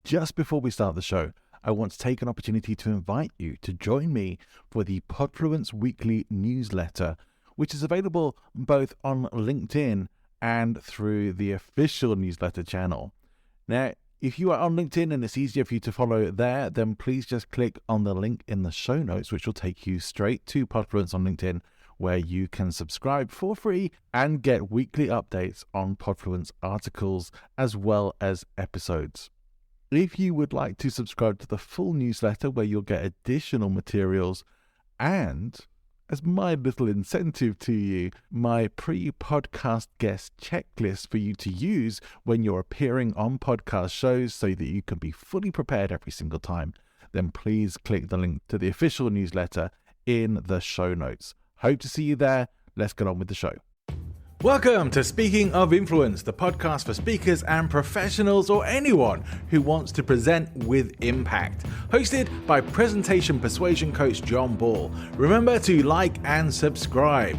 just before we start the show, I want to take an opportunity to invite you to join me for the Podfluence Weekly newsletter, which is available both on LinkedIn and through the official newsletter channel. Now, if you are on LinkedIn and it's easier for you to follow there, then please just click on the link in the show notes, which will take you straight to Podfluence on LinkedIn, where you can subscribe for free and get weekly updates on Podfluence articles as well as episodes. If you would like to subscribe to the full newsletter where you'll get additional materials and, as my little incentive to you, my pre-podcast guest checklist for you to use when you're appearing on podcast shows so that you can be fully prepared every single time, then please click the link to the official newsletter in the show notes. Hope to see you there. Let's get on with the show. Welcome to Speaking of Influence, the podcast for speakers and professionals or anyone who wants to present with impact. Hosted by presentation persuasion coach John Ball. Remember to like and subscribe.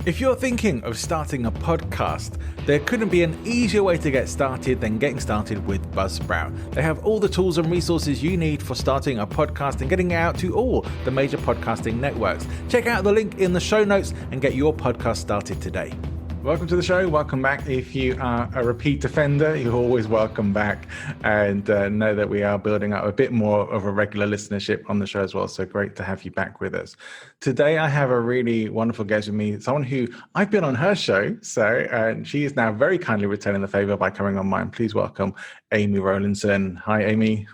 If you're thinking of starting a podcast, there couldn't be an easier way to get started than getting started with Buzzsprout. They have all the tools and resources you need for starting a podcast and getting it out to all the major podcasting networks. Check out the link in the show notes and get your podcast started today. Welcome to the show. Welcome back. If you are a repeat offender, you're always welcome back, and know that we are building up a bit more of a regular listenership on the show as well. So great to have you back with us. Today, I have a really wonderful guest with me, someone who I've been on her show. So she is now very kindly returning the favor by coming on mine. Please welcome Amy Rowlinson. Hi, Amy.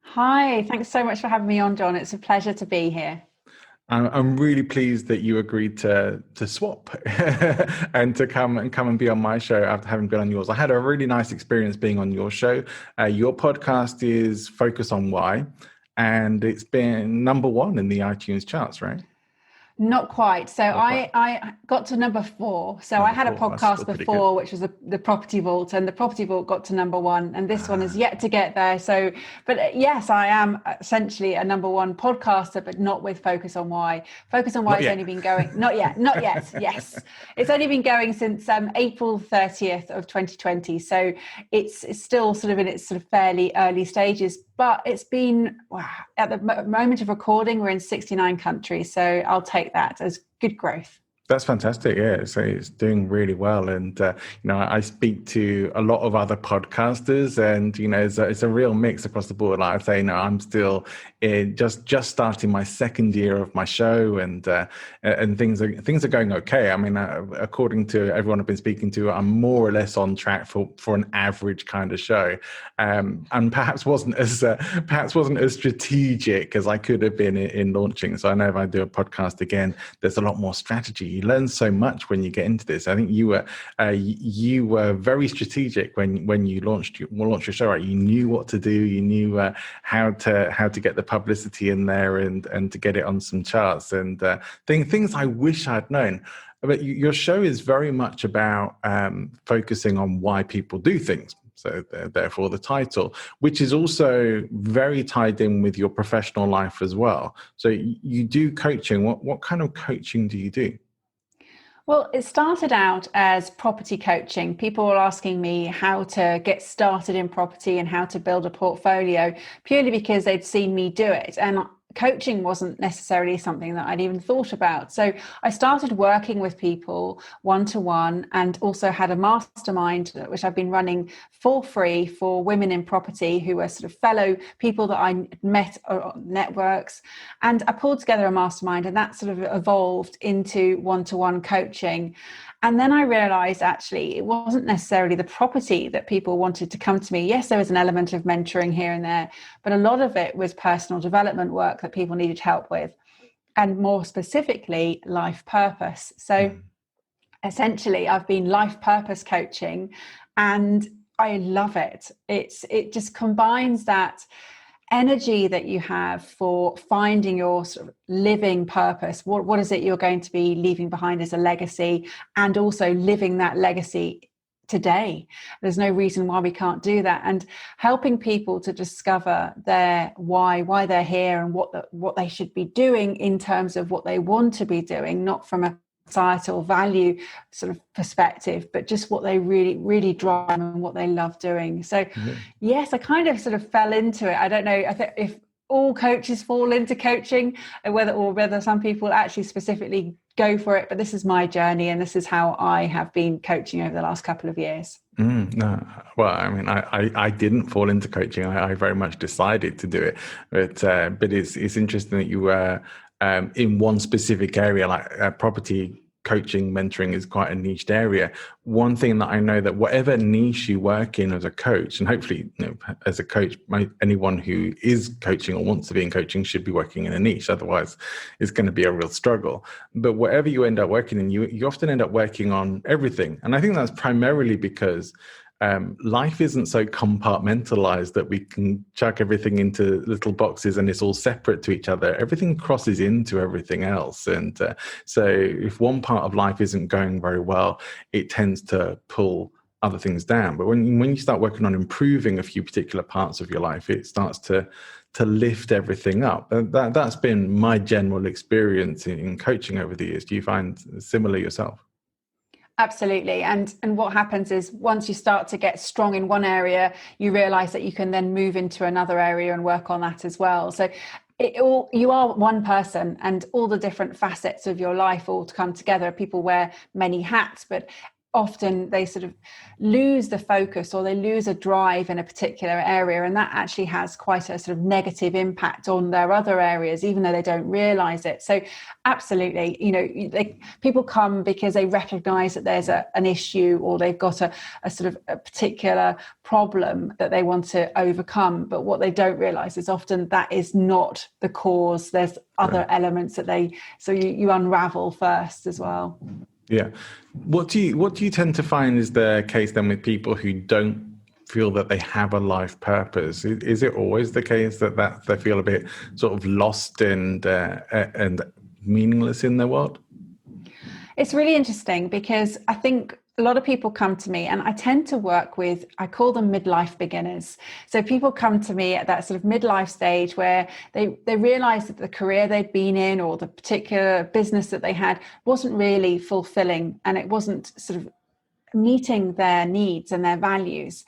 Hi. Thanks so much for having me on, John. It's a pleasure to be here. I'm really pleased that you agreed to swap and to come and be on my show after having been on yours. I had a really nice experience being on your show. Your podcast is Focus on Why, and it's been number one in the iTunes charts, right? Not quite. So I got to number 4. So I had a podcast before, which was the Property Vault, and the Property Vault got to number 1, and this one is yet to get there. So, but yes, I am essentially a number 1 podcaster, but not with Focus on Why. Focus on Why has only been going, not yet. Yes. It's only been going since April 30th of 2020. So it's still sort of in its sort of fairly early stages, but it's been, at the moment of recording, we're in 69 countries. So I'll take that as good growth. That's fantastic. Yeah, so it's doing really well. And, I speak to a lot of other podcasters, and, it's a real mix across the board. Like I say, I'm still just starting my second year of my show, and things are going okay. I mean, according to everyone I've been speaking to, I'm more or less on track for an average kind of show, and perhaps wasn't as strategic as I could have been in launching. So I know if I do a podcast again, there's a lot more strategy. You learn so much when you get into this. I think you were very strategic when you launched your show. Right? You knew what to do. You knew how to get the publicity in there and to get it on some charts and things I wish I'd known. But your show is very much about focusing on why people do things. So therefore the title, which is also very tied in with your professional life as well. So you do coaching. What kind of coaching do you do? Well, it started out as property coaching. People were asking me how to get started in property and how to build a portfolio, purely because they'd seen me do it. And coaching wasn't necessarily something that I'd even thought about. So I started working with people one-to-one, and also had a mastermind, which I've been running for free for women in property who were sort of fellow people that I met on networks. And I pulled together a mastermind, and that sort of evolved into one-to-one coaching. And then I realized actually it wasn't necessarily the property that people wanted to come to me. Yes, there was an element of mentoring here and there, but a lot of it was personal development work that people needed help with, and more specifically, life purpose. So essentially, I've been life purpose coaching, and I love it. It just combines that energy that you have for finding your sort of living purpose. What is it you're going to be leaving behind as a legacy, and also living that legacy today. There's no reason why we can't do that, and helping people to discover their why they're here, and what they should be doing in terms of what they want to be doing, not from a societal value sort of perspective, but just what they really, really drive and what they love doing. So yes, I kind of sort of fell into it. I don't know if all coaches fall into coaching, whether some people actually specifically go for it, but this is my journey and this is how I have been coaching over the last couple of years. No, well, I mean, I didn't fall into coaching. I very much decided to do it, but it's interesting that you were in one specific area, like property coaching, mentoring is quite a niched area. One thing that I know, that whatever niche you work in as a coach, and hopefully, as a coach, anyone who is coaching or wants to be in coaching should be working in a niche. Otherwise, it's going to be a real struggle. But whatever you end up working in, you often end up working on everything. And I think that's primarily because life isn't so compartmentalized that we can chuck everything into little boxes and it's all separate to each other. Everything crosses into everything else. And so if one part of life isn't going very well, it tends to pull other things down. But when you start working on improving a few particular parts of your life, it starts to lift everything up. That's been my general experience in coaching over the years. Do you find similar yourself? Absolutely. And what happens is once you start to get strong in one area, you realize that you can then move into another area and work on that as well. So you are one person, and all the different facets of your life all come together. People wear many hats, but often they sort of lose the focus or they lose a drive in a particular area, and that actually has quite a sort of negative impact on their other areas, even though they don't realize it. So absolutely, people come because they recognize that there's an issue, or they've got a sort of a particular problem that they want to overcome, but what they don't realize is often that is not the cause. There's other elements that so you unravel first as well. Yeah. What do you tend to find is the case then with people who don't feel that they have a life purpose? Is it always the case that they feel a bit sort of lost and meaningless in their world? It's really interesting because I think a lot of people come to me, and I tend to work with, I call them midlife beginners. So people come to me at that sort of midlife stage where they realize that the career they'd been in or the particular business that they had wasn't really fulfilling, and it wasn't sort of meeting their needs and their values.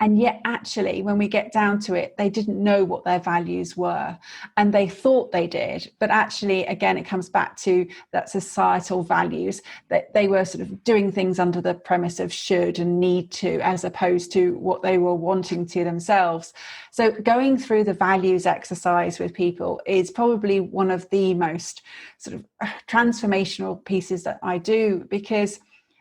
And yet, actually, when we get down to it, they didn't know what their values were, and they thought they did. But actually, again, it comes back to that societal values, that they were sort of doing things under the premise of should and need to, as opposed to what they were wanting to themselves. So going through the values exercise with people is probably one of the most sort of transformational pieces that I do, because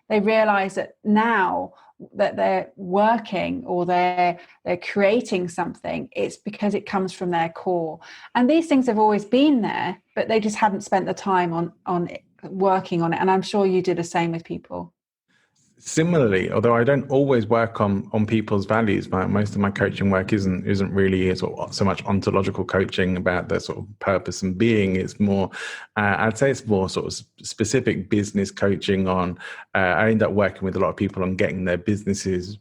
they realize that now that they're working or they're creating something, it's because it comes from their core. And these things have always been there, but they just hadn't spent the time on working on it. And I'm sure you do the same with people. Similarly, although I don't always work on people's values, most of my coaching work isn't really so much ontological coaching about their sort of purpose and being. It's more, I'd say it's more sort of specific business coaching on, I end up working with a lot of people on getting their businesses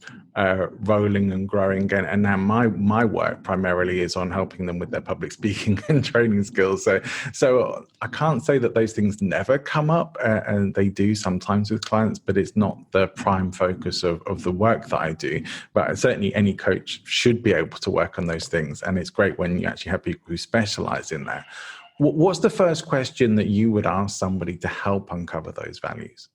rolling and growing. And now my work primarily is on helping them with their public speaking and training skills. So I can't say that those things never come up, and they do sometimes with clients, but it's not the prime focus of the work that I do. But certainly any coach should be able to work on those things. And it's great when you actually have people who specialize in that. What's the first question that you would ask somebody to help uncover those values?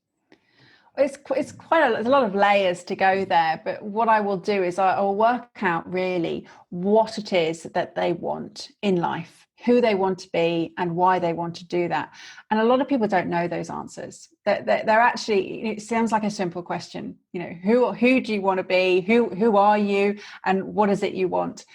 It's quite there's a lot of layers to go there, but what I will do is I'll work out really what it is that they want in life, who they want to be, and why they want to do that. And a lot of people don't know those answers. They're actually, it sounds like a simple question, who do you want to be, who are you, and what is it you want?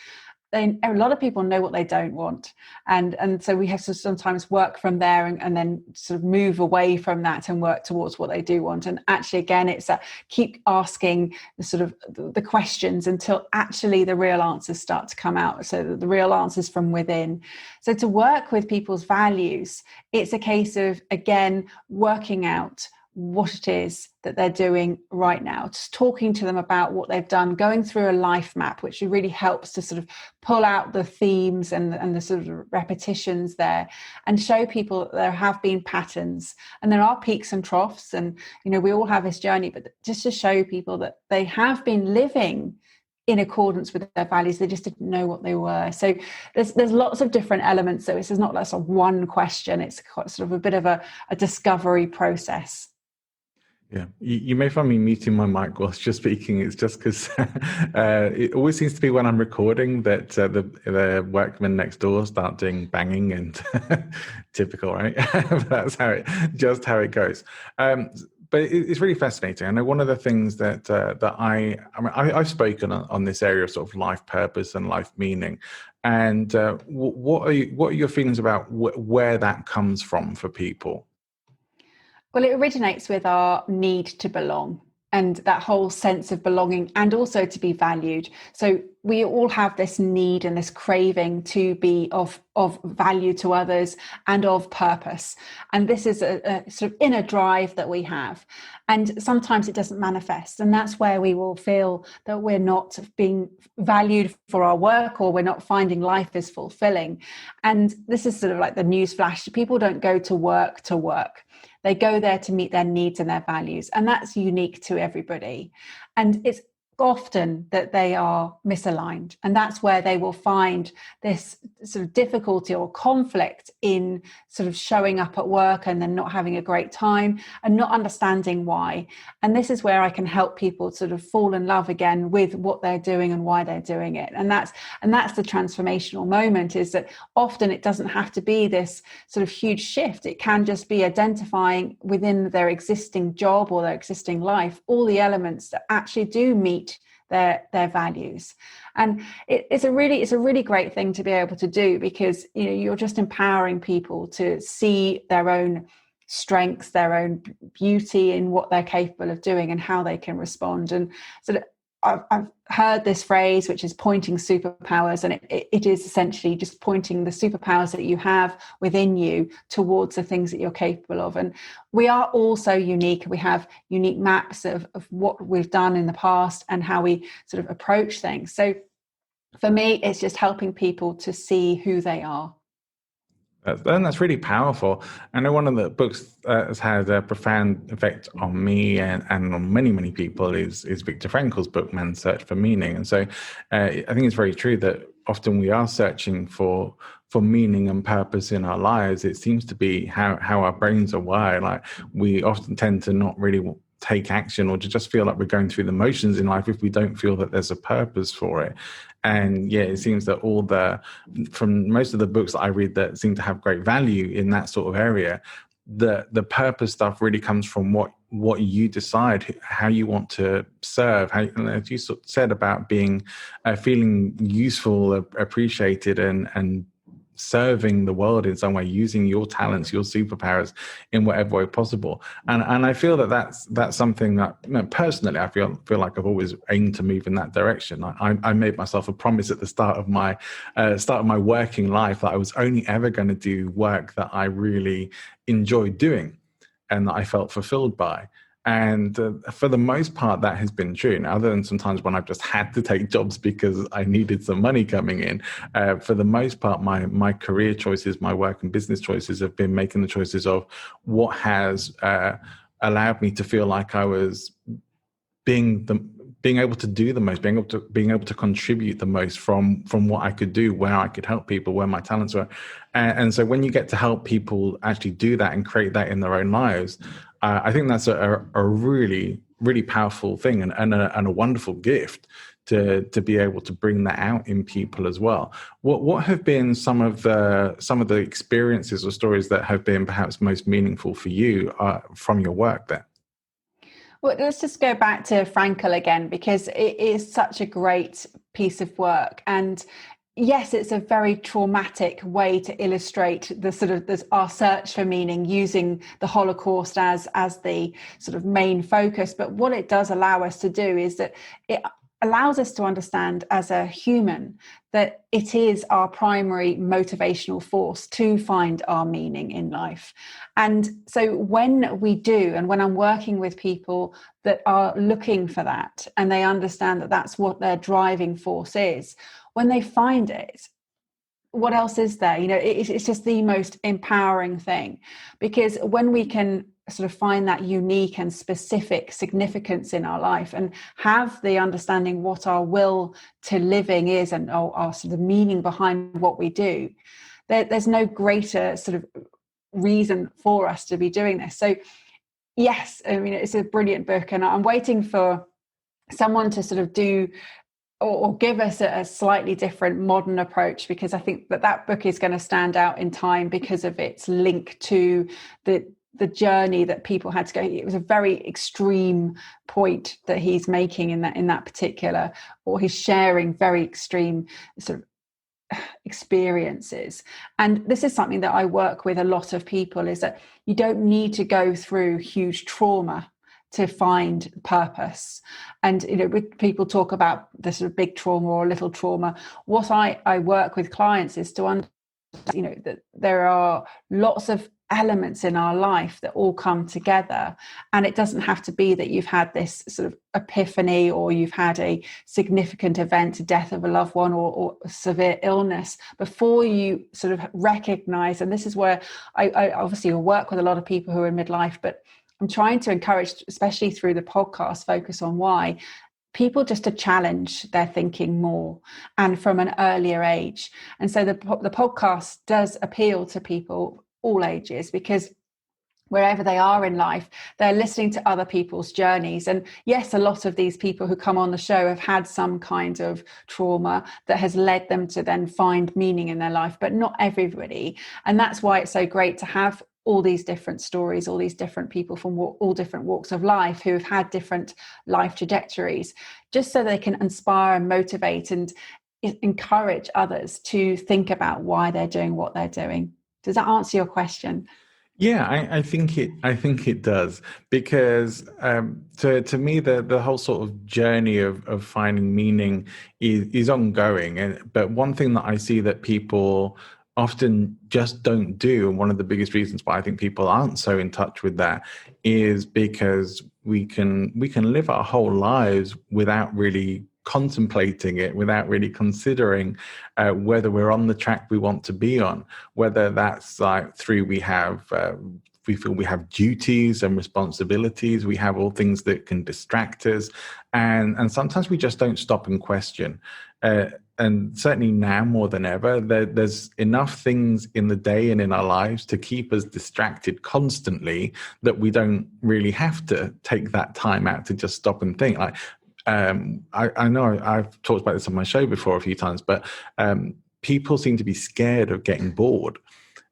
A lot of people know what they don't want, and so we have to sometimes work from there and then sort of move away from that and work towards what they do want. And actually, again, it's keep asking the questions until actually the real answers start to come out, so the real answers from within. So to work with people's values, it's a case of, again, working out what it is that they're doing right now, just talking to them about what they've done, going through a life map, which really helps to sort of pull out the themes and the sort of repetitions there, and show people that there have been patterns and there are peaks and troughs, and we all have this journey, but just to show people that they have been living in accordance with their values, they just didn't know what they were. So there's lots of different elements. So it's not like a one question, it's sort of a bit of a discovery process. Yeah, you may find me muting my mic whilst you're speaking. It's just because it always seems to be when I'm recording that the workmen next door start doing banging, and typical, right? That's how it goes. But it's really fascinating. I know one of the things that I've spoken on this area of sort of life purpose and life meaning. And what are your feelings about where that comes from for people? Well, it originates with our need to belong and that whole sense of belonging, and also to be valued. So we all have this need and this craving to be of value to others and of purpose. And this is a sort of inner drive that we have. And sometimes it doesn't manifest. And that's where we will feel that we're not being valued for our work, or we're not finding life as fulfilling. And this is sort of like the news flash. People don't go to work to work. They go there to meet their needs and their values. And that's unique to everybody. And it's often that they are misaligned, and that's where they will find this sort of difficulty or conflict in sort of showing up at work and then not having a great time and not understanding why. And this is where I can help people sort of fall in love again with what they're doing and why they're doing it. And that's the transformational moment, is that often it doesn't have to be this sort of huge shift. It can just be identifying within their existing job or their existing life all the elements that actually do meet their values. And it's a really great thing to be able to do, because you're just empowering people to see their own strengths, their own beauty in what they're capable of doing and how they can respond. And so I've heard this phrase, which is pointing superpowers, and it is essentially just pointing the superpowers that you have within you towards the things that you're capable of. And we are all so unique. We have unique maps of what we've done in the past and how we sort of approach things. So for me, it's just helping people to see who they are. And that's really powerful. I know one of the books has had a profound effect on me and on many, many people is Viktor Frankl's book, Man's Search for Meaning. And so I think it's very true that often we are searching for meaning and purpose in our lives. It seems to be how our brains are wired. Like, we often tend to not really take action, or to just feel like we're going through the motions in life if we don't feel that there's a purpose for it. And yeah, it seems that from most of the books that I read that seem to have great value in that sort of area, the purpose stuff really comes from what you decide, how you want to serve, how, as you said about being feeling useful, appreciated, and serving the world in some way, using your talents, your superpowers in whatever way possible. And I feel that's something that, personally, I feel like I've always aimed to move in that direction. I made myself a promise at the start of my working life that I was only ever going to do work that I really enjoyed doing and that I felt fulfilled by. And for the most part, that has been true. Now, other than sometimes when I've just had to take jobs because I needed some money coming in, for the most part, my career choices, my work and business choices have been making the choices of what has allowed me to feel like I was being able to do the most, being able to contribute the most from what I could do, where I could help people, where my talents were. And so when you get to help people actually do that and create that in their own lives, I think that's a really, really powerful thing and a wonderful gift to be able to bring that out in people as well. What have been some of the experiences or stories that have been perhaps most meaningful for you from your work there? Well, let's just go back to Frankl again, because it is such a great piece of work. And yes, it's a very traumatic way to illustrate the sort of our search for meaning, using the Holocaust as the sort of main focus. But what it does allow us to do is that it allows us to understand as a human that it is our primary motivational force to find our meaning in life. And so when we do, and when I'm working with people that are looking for that, and they understand that that's what their driving force is, when they find it, what else is there? It's just the most empowering thing, because when we can sort of find that unique and specific significance in our life and have the understanding what our will to living is and our sort of meaning behind what we do, there's no greater sort of reason for us to be doing this. So yes, I mean, it's a brilliant book, and I'm waiting for someone to sort of do or give us a slightly different modern approach, because I think that book is going to stand out in time because of its link to the journey that people had to go. It was a very extreme point that he's making in that particular, or he's sharing very extreme sort of experiences. And this is something that I work with a lot of people, is that you don't need to go through huge trauma to find purpose. And people talk about the sort of big trauma or little trauma. What I work with clients is to understand, that there are lots of elements in our life that all come together, and it doesn't have to be that you've had this sort of epiphany, or you've had a significant event, a death of a loved one, or severe illness, before you sort of recognize. And this is where I obviously work with a lot of people who are in midlife, but I'm trying to encourage, especially through the podcast Focus on Why, people just to challenge their thinking more, and from an earlier age. And so the podcast does appeal to people all ages, because wherever they are in life, they're listening to other people's journeys. And yes, a lot of these people who come on the show have had some kind of trauma that has led them to then find meaning in their life, but not everybody. And that's why it's so great to have all these different stories, all these different people from all different walks of life who have had different life trajectories, just so they can inspire and motivate and encourage others to think about why they're doing what they're doing. Does that answer your question? Yeah, I think it does, because to me the whole sort of journey of finding meaning is ongoing. But one thing that I see that people often just don't do, and one of the biggest reasons why I think people aren't so in touch with that, is because we can live our whole lives without really contemplating it, without really considering whether we're on the track we want to be on, whether that's like through we feel we have duties and responsibilities, we have all things that can distract us, and sometimes we just don't stop and question. And certainly now more than ever, there's enough things in the day and in our lives to keep us distracted constantly that we don't really have to take that time out to just stop and think. Like, I know I've talked about this on my show before a few times, but people seem to be scared of getting bored.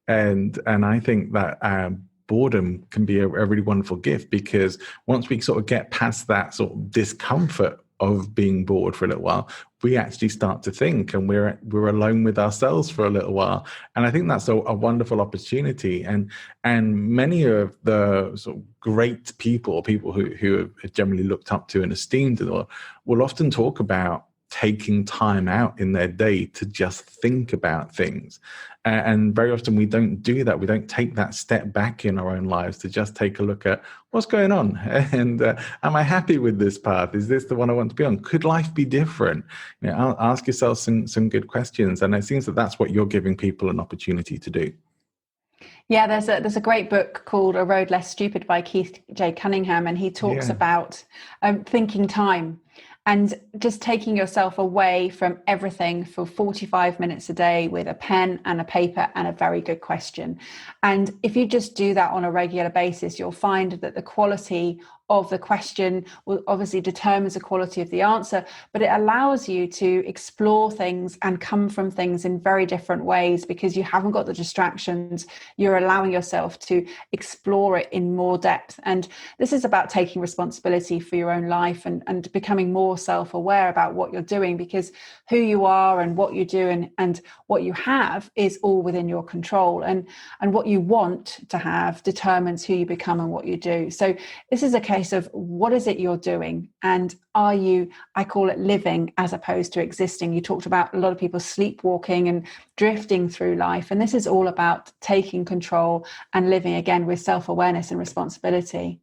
And I think that boredom can be a really wonderful gift, because once we sort of get past that sort of discomfort of being bored for a little while, we actually start to think, and we're alone with ourselves for a little while. And I think that's a wonderful opportunity. And many of the sort of great people who are generally looked up to and esteemed, will often talk about taking time out in their day to just think about things. And very often we don't do that. We don't take that step back in our own lives to just take a look at what's going on. And am I happy with this path? Is this the one I want to be on? Could life be different? Ask yourself some good questions. And it seems that that's what you're giving people an opportunity to do. Yeah, there's a great book called A Road Less Stupid by Keith J. Cunningham, and he talks about thinking time. And just taking yourself away from everything for 45 minutes a day with a pen and a paper and a very good question. And if you just do that on a regular basis, you'll find that the quality of the question will obviously determines the quality of the answer, but it allows you to explore things and come from things in very different ways, because you haven't got the distractions. You're allowing yourself to explore it in more depth. And this is about taking responsibility for your own life and becoming more self-aware about what you're doing, because who you are and what you do and what you have is all within your control, and what you want to have determines who you become and what you do. So this is a case case of what is it you're doing, and are you, I call it living as opposed to existing. You talked about a lot of people sleepwalking and drifting through life, and this is all about taking control and living again with self-awareness and responsibility.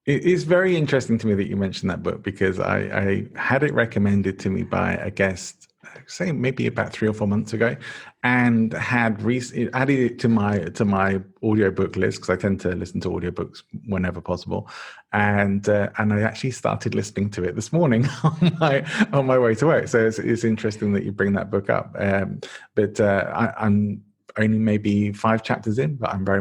It is very interesting to me that you mentioned that book, because I had it recommended to me by a guest, say maybe about 3 or 4 months ago, and had added it to my audiobook list, because I tend to listen to audiobooks whenever possible, and I actually started listening to it this morning on my way to work. So it's interesting that you bring that book up, but I'm only maybe 5 chapters in, but I'm very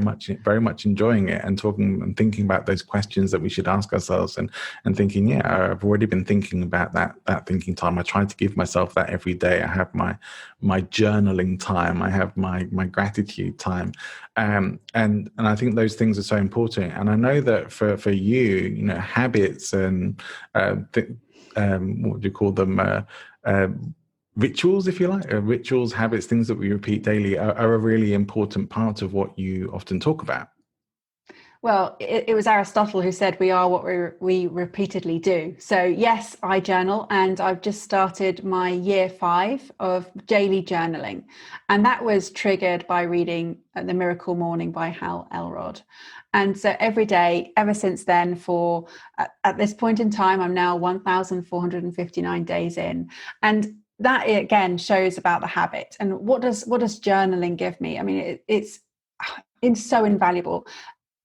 much enjoying it, and talking and thinking about those questions that we should ask ourselves, and thinking, yeah, I've already been thinking about that thinking time. I try to give myself that every day. I have my journaling time. I have my gratitude time, and I think those things are so important. And I know that for you, habits and what do you call them? Rituals, if you like, rituals, habits, things that we repeat daily are a really important part of what you often talk about. Well, it was Aristotle who said we are what we repeatedly do. So yes, I journal, and I've just started my year 5 of daily journaling. And that was triggered by reading The Miracle Morning by Hal Elrod. And so every day, ever since then, at this point in time, I'm now 1,459 days in. And that again shows about the habit. And what does journaling give me? I mean, it's so invaluable.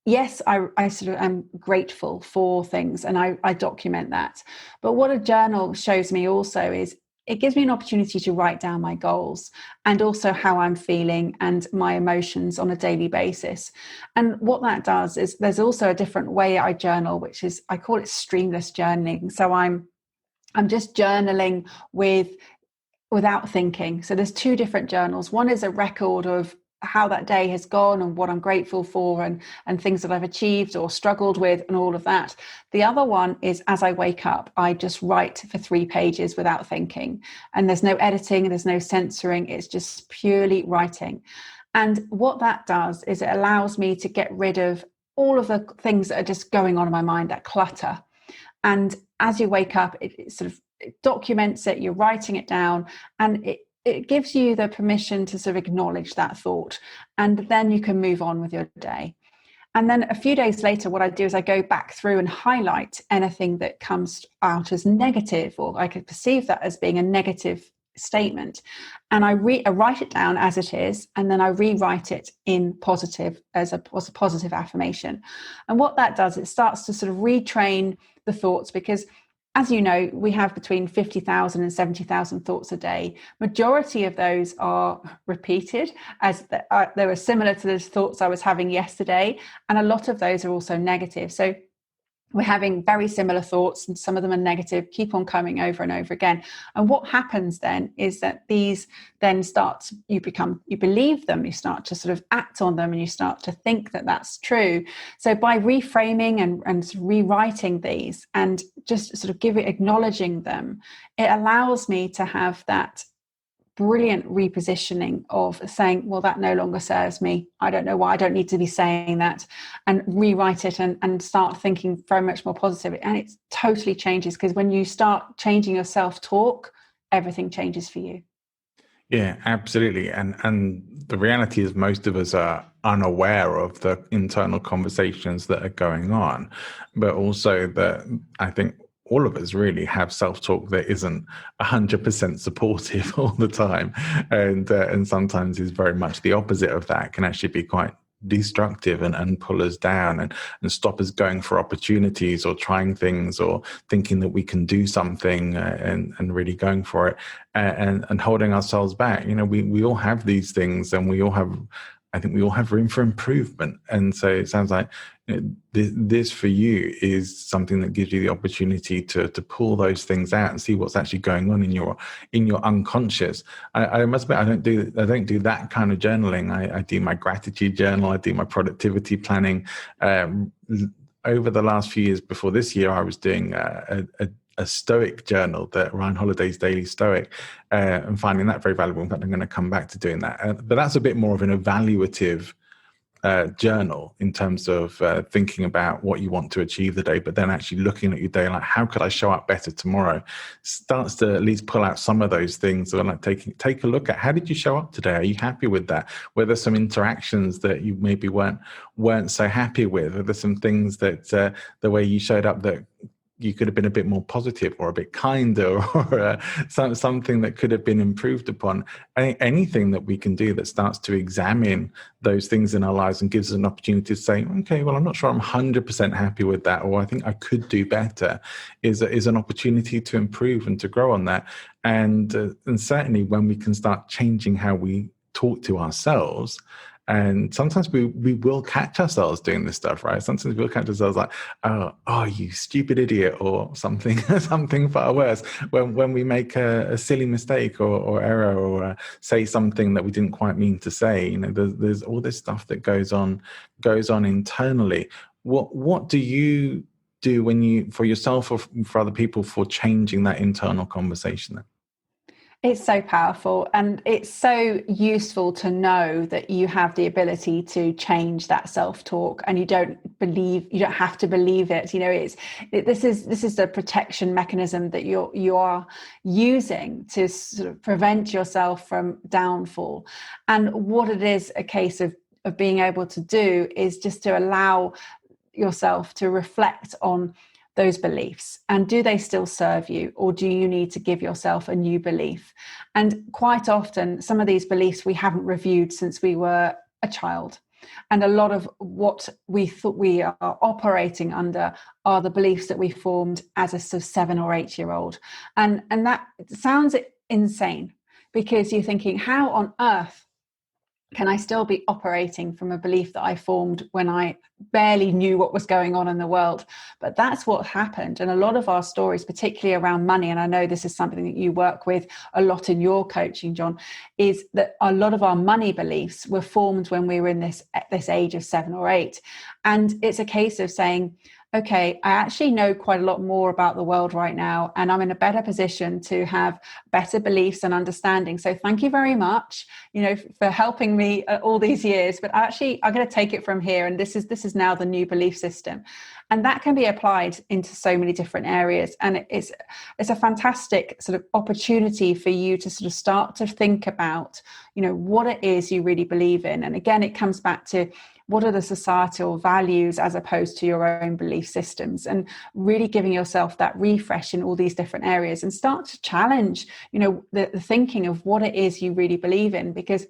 Yes, I sort of am grateful for things, and I document that. But what a journal shows me also is it gives me an opportunity to write down my goals, and also how I'm feeling and my emotions on a daily basis. And what that does is there's also a different way I journal, which is, I call it streamless journaling. So I'm just journaling without thinking. So there's 2 different journals. One is a record of how that day has gone and what I'm grateful for, and things that I've achieved or struggled with and all of that. The other one is, as I wake up, I just write for 3 pages without thinking. And there's no editing, there's no censoring. It's just purely writing. And what that does is it allows me to get rid of all of the things that are just going on in my mind, that clutter. And as you wake up, it sort of documents it, you're writing it down, and it gives you the permission to sort of acknowledge that thought, and then you can move on with your day. And then a few days later, what I do is I go back through and highlight anything that comes out as negative, or I could perceive that as being a negative statement. And I write it down as it is, and then I rewrite it in positive as a positive affirmation. And what that does, it starts to sort of retrain the thoughts, because as you know, we have between 50,000 and 70,000 thoughts a day. Majority of those are repeated, as they were similar to the thoughts I was having yesterday. And a lot of those are also negative. So we're having very similar thoughts, and some of them are negative, keep on coming over and over again. And what happens then is that these then you believe them, you start to sort of act on them, and you start to think that that's true. So by reframing and rewriting these, and just sort of acknowledging them, it allows me to have that brilliant repositioning of saying, well, that no longer serves me. I don't know why. I don't need to be saying that, and rewrite it and start thinking very much more positive. And it totally changes, because when you start changing your self-talk, everything changes for you. Yeah, absolutely. And the reality is most of us are unaware of the internal conversations that are going on, but also that I think all of us really have self-talk that isn't 100% supportive all the time, and sometimes is very much the opposite of that, can actually be quite destructive and pull us down and stop us going for opportunities, or trying things, or thinking that we can do something, and really going for it, and holding ourselves back. We all have these things, and I think we all have room for improvement. And so it sounds like this for you is something that gives you the opportunity to pull those things out and see what's actually going on in your unconscious. I must admit, I don't do that kind of journaling. I do my gratitude journal. I do my productivity planning. Over the last few years before this year, I was doing a Stoic journal, that Ryan Holiday's Daily Stoic, and finding that very valuable. In fact, I'm going to come back to doing that. But that's a bit more of an evaluative journal in terms of thinking about what you want to achieve the day, but then actually looking at your day, like, how could I show up better tomorrow, starts to at least pull out some of those things. So like take a look at, how did you show up today? Are you happy with that? Were there some interactions that you maybe weren't so happy with? Are there some things that the way you showed up that you could have been a bit more positive or a bit kinder, or something that could have been improved upon? Anything that we can do that starts to examine those things in our lives and gives us an opportunity to say, okay, well, I'm not sure I'm 100% happy with that, or I think I could do better, is an opportunity to improve and to grow on that. And certainly when we can start changing how we talk to ourselves. And sometimes we will catch ourselves doing this stuff, right? Sometimes we'll catch ourselves like, oh, you stupid idiot, or something, something far worse. When we make a silly mistake or error, or say something that we didn't quite mean to say, you know, there's all this stuff that goes on internally. What do you do when you, for yourself or for other people, for changing that internal conversation then? It's so powerful, and it's so useful to know that you have the ability to change that self-talk, and you don't have to believe it. You know, this is the protection mechanism that you are using to sort of prevent yourself from downfall. And what it is a case of being able to do is just to allow yourself to reflect on those beliefs, and do they still serve you, or do you need to give yourself a new belief? And quite often some of these beliefs we haven't reviewed since we were a child, and a lot of what we thought we are operating under are the beliefs that we formed as a sort of 7 or 8 year old. And that sounds insane, because you're thinking, how on earth can I still be operating from a belief that I formed when I barely knew what was going on in the world? But that's what happened. And a lot of our stories, particularly around money, and I know this is something that you work with a lot in your coaching, John, is that a lot of our money beliefs were formed when we were in this age of 7 or 8. And it's a case of saying, okay, I actually know quite a lot more about the world right now, and I'm in a better position to have better beliefs and understanding. So thank you very much, you know, for helping me all these years. But actually, I'm going to take it from here, and this is now the new belief system, and that can be applied into so many different areas. And it's a fantastic sort of opportunity for you to sort of start to think about, you know, what it is you really believe in. And again, it comes back to, what are the societal values as opposed to your own belief systems, and really giving yourself that refresh in all these different areas, and start to challenge, you know, the thinking of what it is you really believe in. Because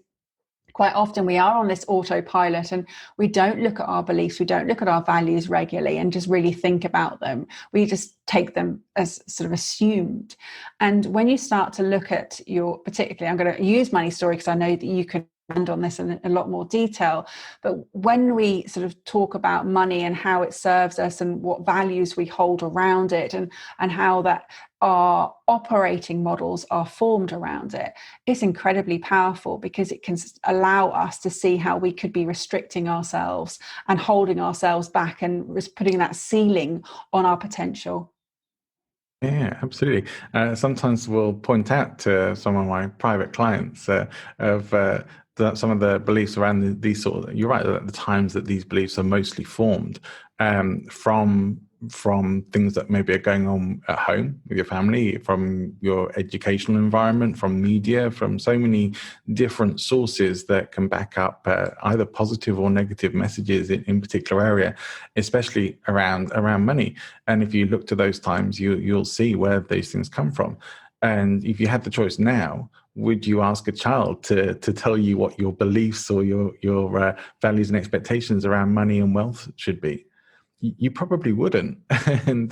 quite often we are on this autopilot, and we don't look at our beliefs, we don't look at our values regularly and just really think about them. We just take them as sort of assumed. And when you start to look at particularly, I'm going to use money story because I know that you can on this in a lot more detail, but when we sort of talk about money and how it serves us and what values we hold around it, and how that our operating models are formed around it, it's incredibly powerful, because it can allow us to see how we could be restricting ourselves and holding ourselves back, and putting that ceiling on our potential. Yeah, absolutely. Sometimes we'll point out to some of my private clients of some of the beliefs around these sort of, you're right, at the times that these beliefs are mostly formed from things that maybe are going on at home with your family, from your educational environment, from media, from so many different sources that can back up either positive or negative messages in particular area, especially around money. And if you look to those times, you'll see where those things come from. And if you had the choice now, would you ask a child to tell you what your beliefs or your values and expectations around money and wealth should be? You probably wouldn't, and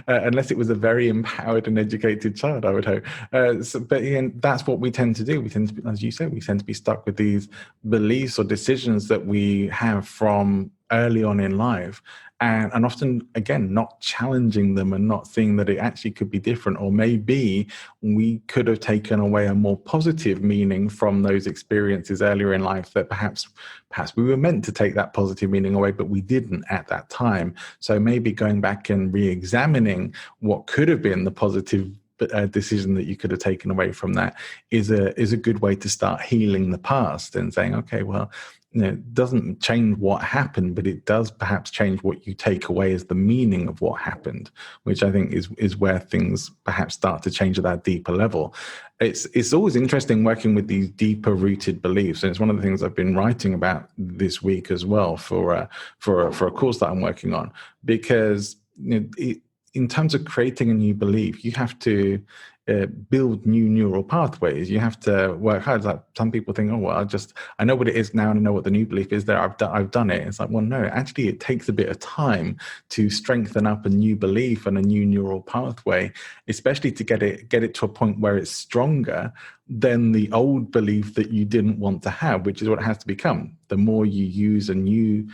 unless it was a very empowered and educated child, I would hope. But that's what we tend to do. We tend to be, as you said, we tend to be stuck with these beliefs or decisions that we have from early on in life, and often, again, not challenging them and not seeing that it actually could be different, or maybe we could have taken away a more positive meaning from those experiences earlier in life, that perhaps we were meant to take that positive meaning away, but we didn't at that time. So maybe going back and re-examining what could have been the positive decision that you could have taken away from that is a good way to start healing the past and saying, okay, well, it doesn't change what happened, but it does perhaps change what you take away as the meaning of what happened, which I think is where things perhaps start to change at that deeper level. It's always interesting working with these deeper rooted beliefs, and it's one of the things I've been writing about this week as well for a course that I'm working on, because in terms of creating a new belief, you have to build new neural pathways. You have to work hard. Like some people think, oh, well, I know what it is now and I know what the new belief is there. I've done it. It's like, well, no, actually it takes a bit of time to strengthen up a new belief and a new neural pathway, especially to get it to a point where it's stronger than the old belief that you didn't want to have, which is what it has to become. The more you use a new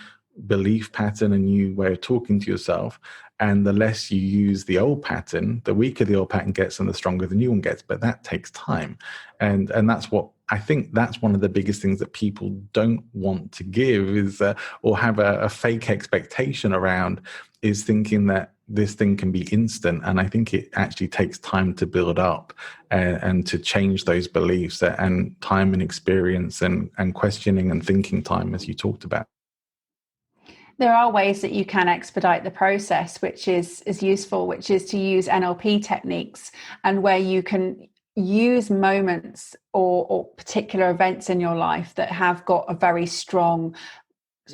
belief pattern, a new way of talking to yourself, and the less you use the old pattern, the weaker the old pattern gets and the stronger the new one gets. But that takes time. And that's what I think that's one of the biggest things that people don't want to give is or have a fake expectation around, is thinking that this thing can be instant. And I think it actually takes time to build up and to change those beliefs, and time and experience and questioning and thinking time, as you talked about. There are ways that you can expedite the process, which is useful, which is to use NLP techniques, and where you can use moments or particular events in your life that have got a very strong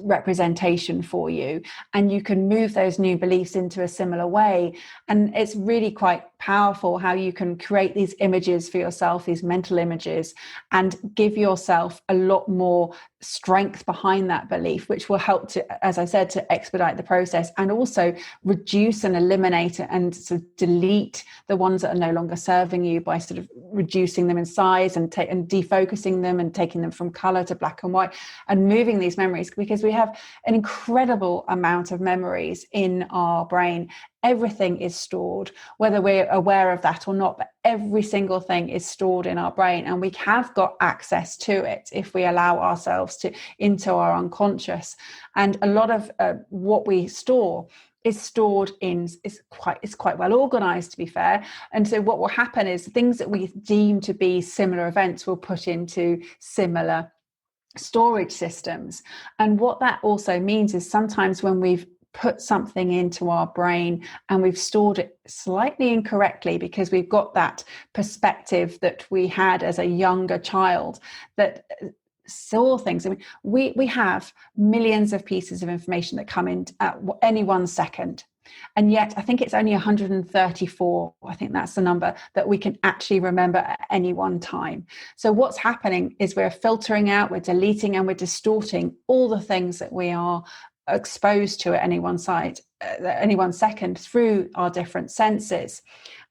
representation for you, and you can move those new beliefs into a similar way. And it's really quite powerful how you can create these images for yourself, these mental images, and give yourself a lot more strength behind that belief, which will help to, as I said, to expedite the process, and also reduce and eliminate and sort of delete the ones that are no longer serving you by sort of reducing them in size and defocusing them and taking them from color to black and white and moving these memories, because we have an incredible amount of memories in our brain. Everything is stored, whether we're aware of that or not, but every single thing is stored in our brain, and we have got access to it if we allow ourselves into our unconscious. And a lot of what we store is stored it's quite well organized, to be fair. And so what will happen is things that we deem to be similar events will put into similar storage systems. And what that also means is sometimes when we've put something into our brain and we've stored it slightly incorrectly, because we've got that perspective that we had as a younger child that saw things. I mean, we have millions of pieces of information that come in at any 1 second. And yet I think it's only 134, I think that's the number, that we can actually remember at any one time. So what's happening is we're filtering out, we're deleting, and we're distorting all the things that we are exposed to at any one second through our different senses.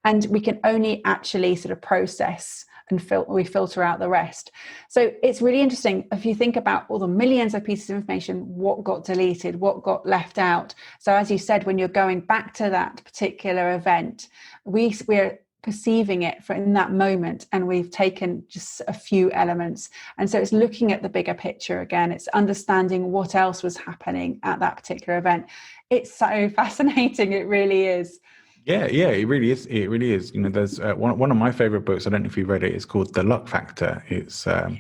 And we can only actually sort of process and we filter out the rest. So it's really interesting if you think about all the millions of pieces of information, what got deleted, what got left out. So as you said, when you're going back to that particular event, we're perceiving it in that moment, and we've taken just a few elements. And so it's looking at the bigger picture again. It's understanding what else was happening at that particular event. It's so fascinating. It really is. Yeah, it really is. It really is. You know, there's one of my favorite books. I don't know if you've read it. It's called The Luck Factor. It's I'm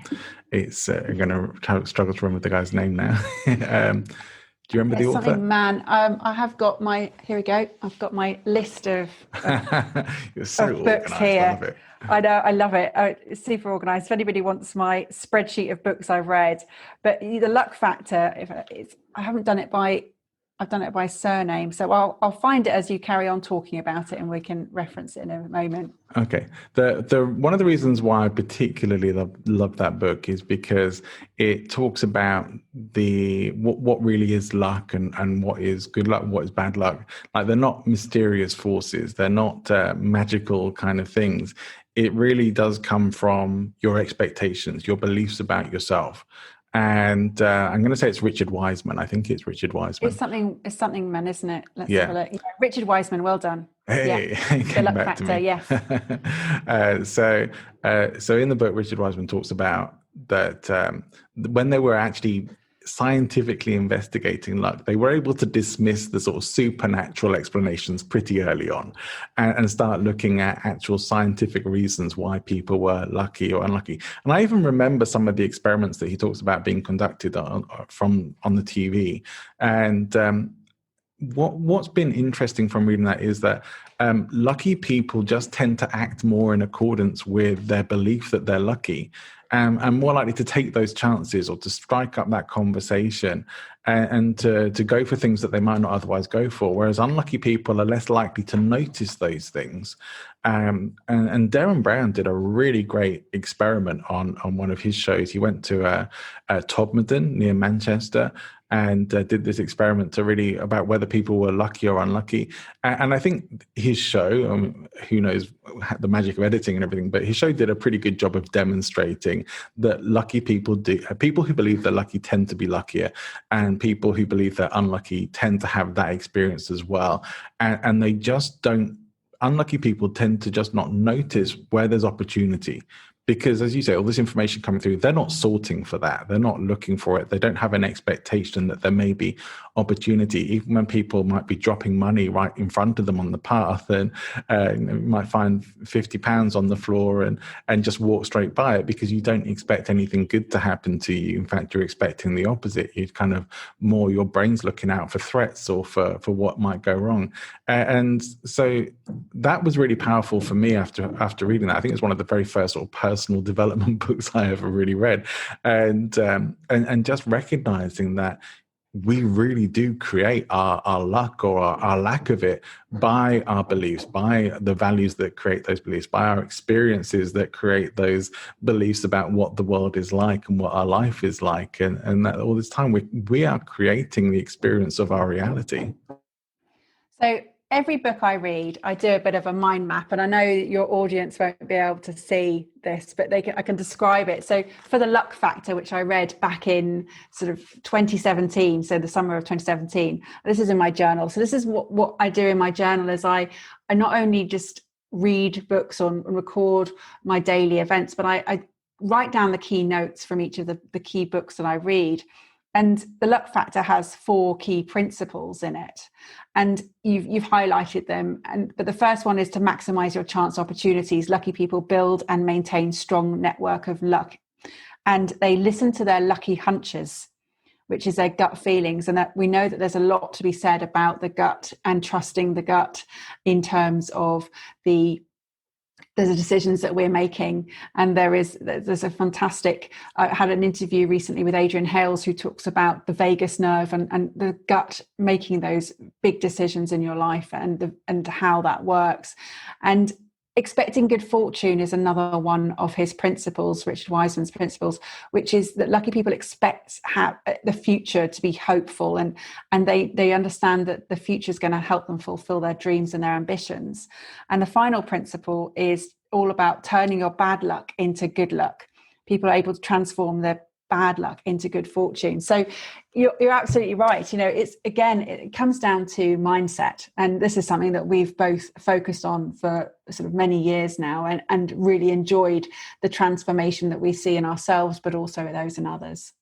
going to struggle to remember the guy's name now. Do you remember the author? I have got here we go. I've got my list of books here. I love it. I know, I love it. It's super organized. If anybody wants my spreadsheet of books I've read, but The Luck Factor, I haven't done it by, I've done it by surname. So I'll find it as you carry on talking about it, and we can reference it in a moment. Okay. The one of the reasons why I particularly love that book is because it talks about what really is luck and what is good luck, what is bad luck. Like, they're not mysterious forces. They're not magical kind of things. It really does come from your expectations, your beliefs about yourself. And I'm going to say it's Richard Wiseman. I think it's Richard Wiseman. It's something, man, isn't it? Let's have a look. Yeah, Richard Wiseman, well done. Hey, yeah. The Luck Factor, yes. So in the book, Richard Wiseman talks about that when they were actually scientifically investigating luck, they were able to dismiss the sort of supernatural explanations pretty early on and start looking at actual scientific reasons why people were lucky or unlucky. And I even remember some of the experiments that he talks about being conducted on the TV. And what's been interesting from reading that is that lucky people just tend to act more in accordance with their belief that they're lucky, and more likely to take those chances or to strike up that conversation and to go for things that they might not otherwise go for. Whereas unlucky people are less likely to notice those things. And Darren Brown did a really great experiment on one of his shows. He went to Todmorden near Manchester and did this experiment to really about whether people were lucky or unlucky. And I think his show, who knows the magic of editing and everything, but his show did a pretty good job of demonstrating that lucky people people who believe they're lucky tend to be luckier, and people who believe they're unlucky tend to have that experience as well. And they just don't, unlucky people tend to just not notice where there's opportunity. Because, as you say, all this information coming through, they're not sorting for that. They're not looking for it. They don't have an expectation that there may be opportunity, even when people might be dropping money right in front of them on the path, and you might find £50 on the floor and just walk straight by it because you don't expect anything good to happen to you. In fact, you're expecting the opposite. You're kind of more, your brain's looking out for threats or for what might go wrong. And so that was really powerful for me after reading that. I think it's one of the very first sort of personal development books I ever really read, and just recognizing that we really do create our luck or our lack of it by our beliefs, by the values that create those beliefs, by our experiences that create those beliefs about what the world is like and what our life is like, and that all this time we are creating the experience of our reality. So every book I read, I do a bit of a mind map, and I know your audience won't be able to see this, but I can describe it. So for the luck factor, which I read back in sort of 2017, so the summer of 2017, this is in my journal. So this is what I do in my journal is I not only just read books and record my daily events, but I write down the key notes from each of the key books that I read. And the luck factor has 4 key principles in it, and you've highlighted them. But the first one is to maximize your chance opportunities. Lucky people build and maintain strong network of luck, and they listen to their lucky hunches, which is their gut feelings. And that we know that there's a lot to be said about the gut and trusting the gut in terms of there's the decisions that we're making. And there's a fantastic, I had an interview recently with Adrian Hales, who talks about the vagus nerve and the gut making those big decisions in your life and how that works. And expecting good fortune is another one of his principles, Richard Wiseman's principles, which is that lucky people expect the future to be hopeful, and they understand that the future is going to help them fulfill their dreams and their ambitions. And the final principle is all about turning your bad luck into good luck. People are able to transform their bad luck into good fortune. So you're absolutely right. It comes down to mindset, and this is something that we've both focused on for sort of many years now, and really enjoyed the transformation that we see in ourselves, but also those in others.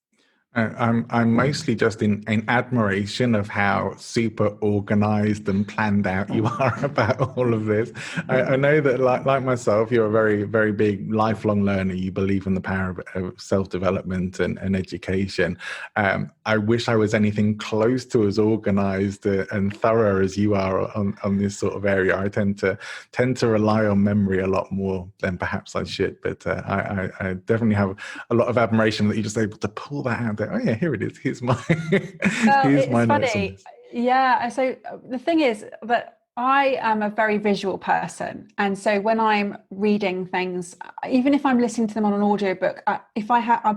I'm mostly just in admiration of how super organized and planned out you are about all of this. I know that like myself, you're a very, very big lifelong learner. You believe in the power of self-development and education. I wish I was anything close to as organized and thorough as you are on this sort of area. I tend to rely on memory a lot more than perhaps I should, but I definitely have a lot of admiration that you're just able to pull that out there. Oh yeah, here it is. Here's my here's my notes on this. Yeah. So the thing is that I am a very visual person, and so when I'm reading things, even if I'm listening to them on an audiobook, I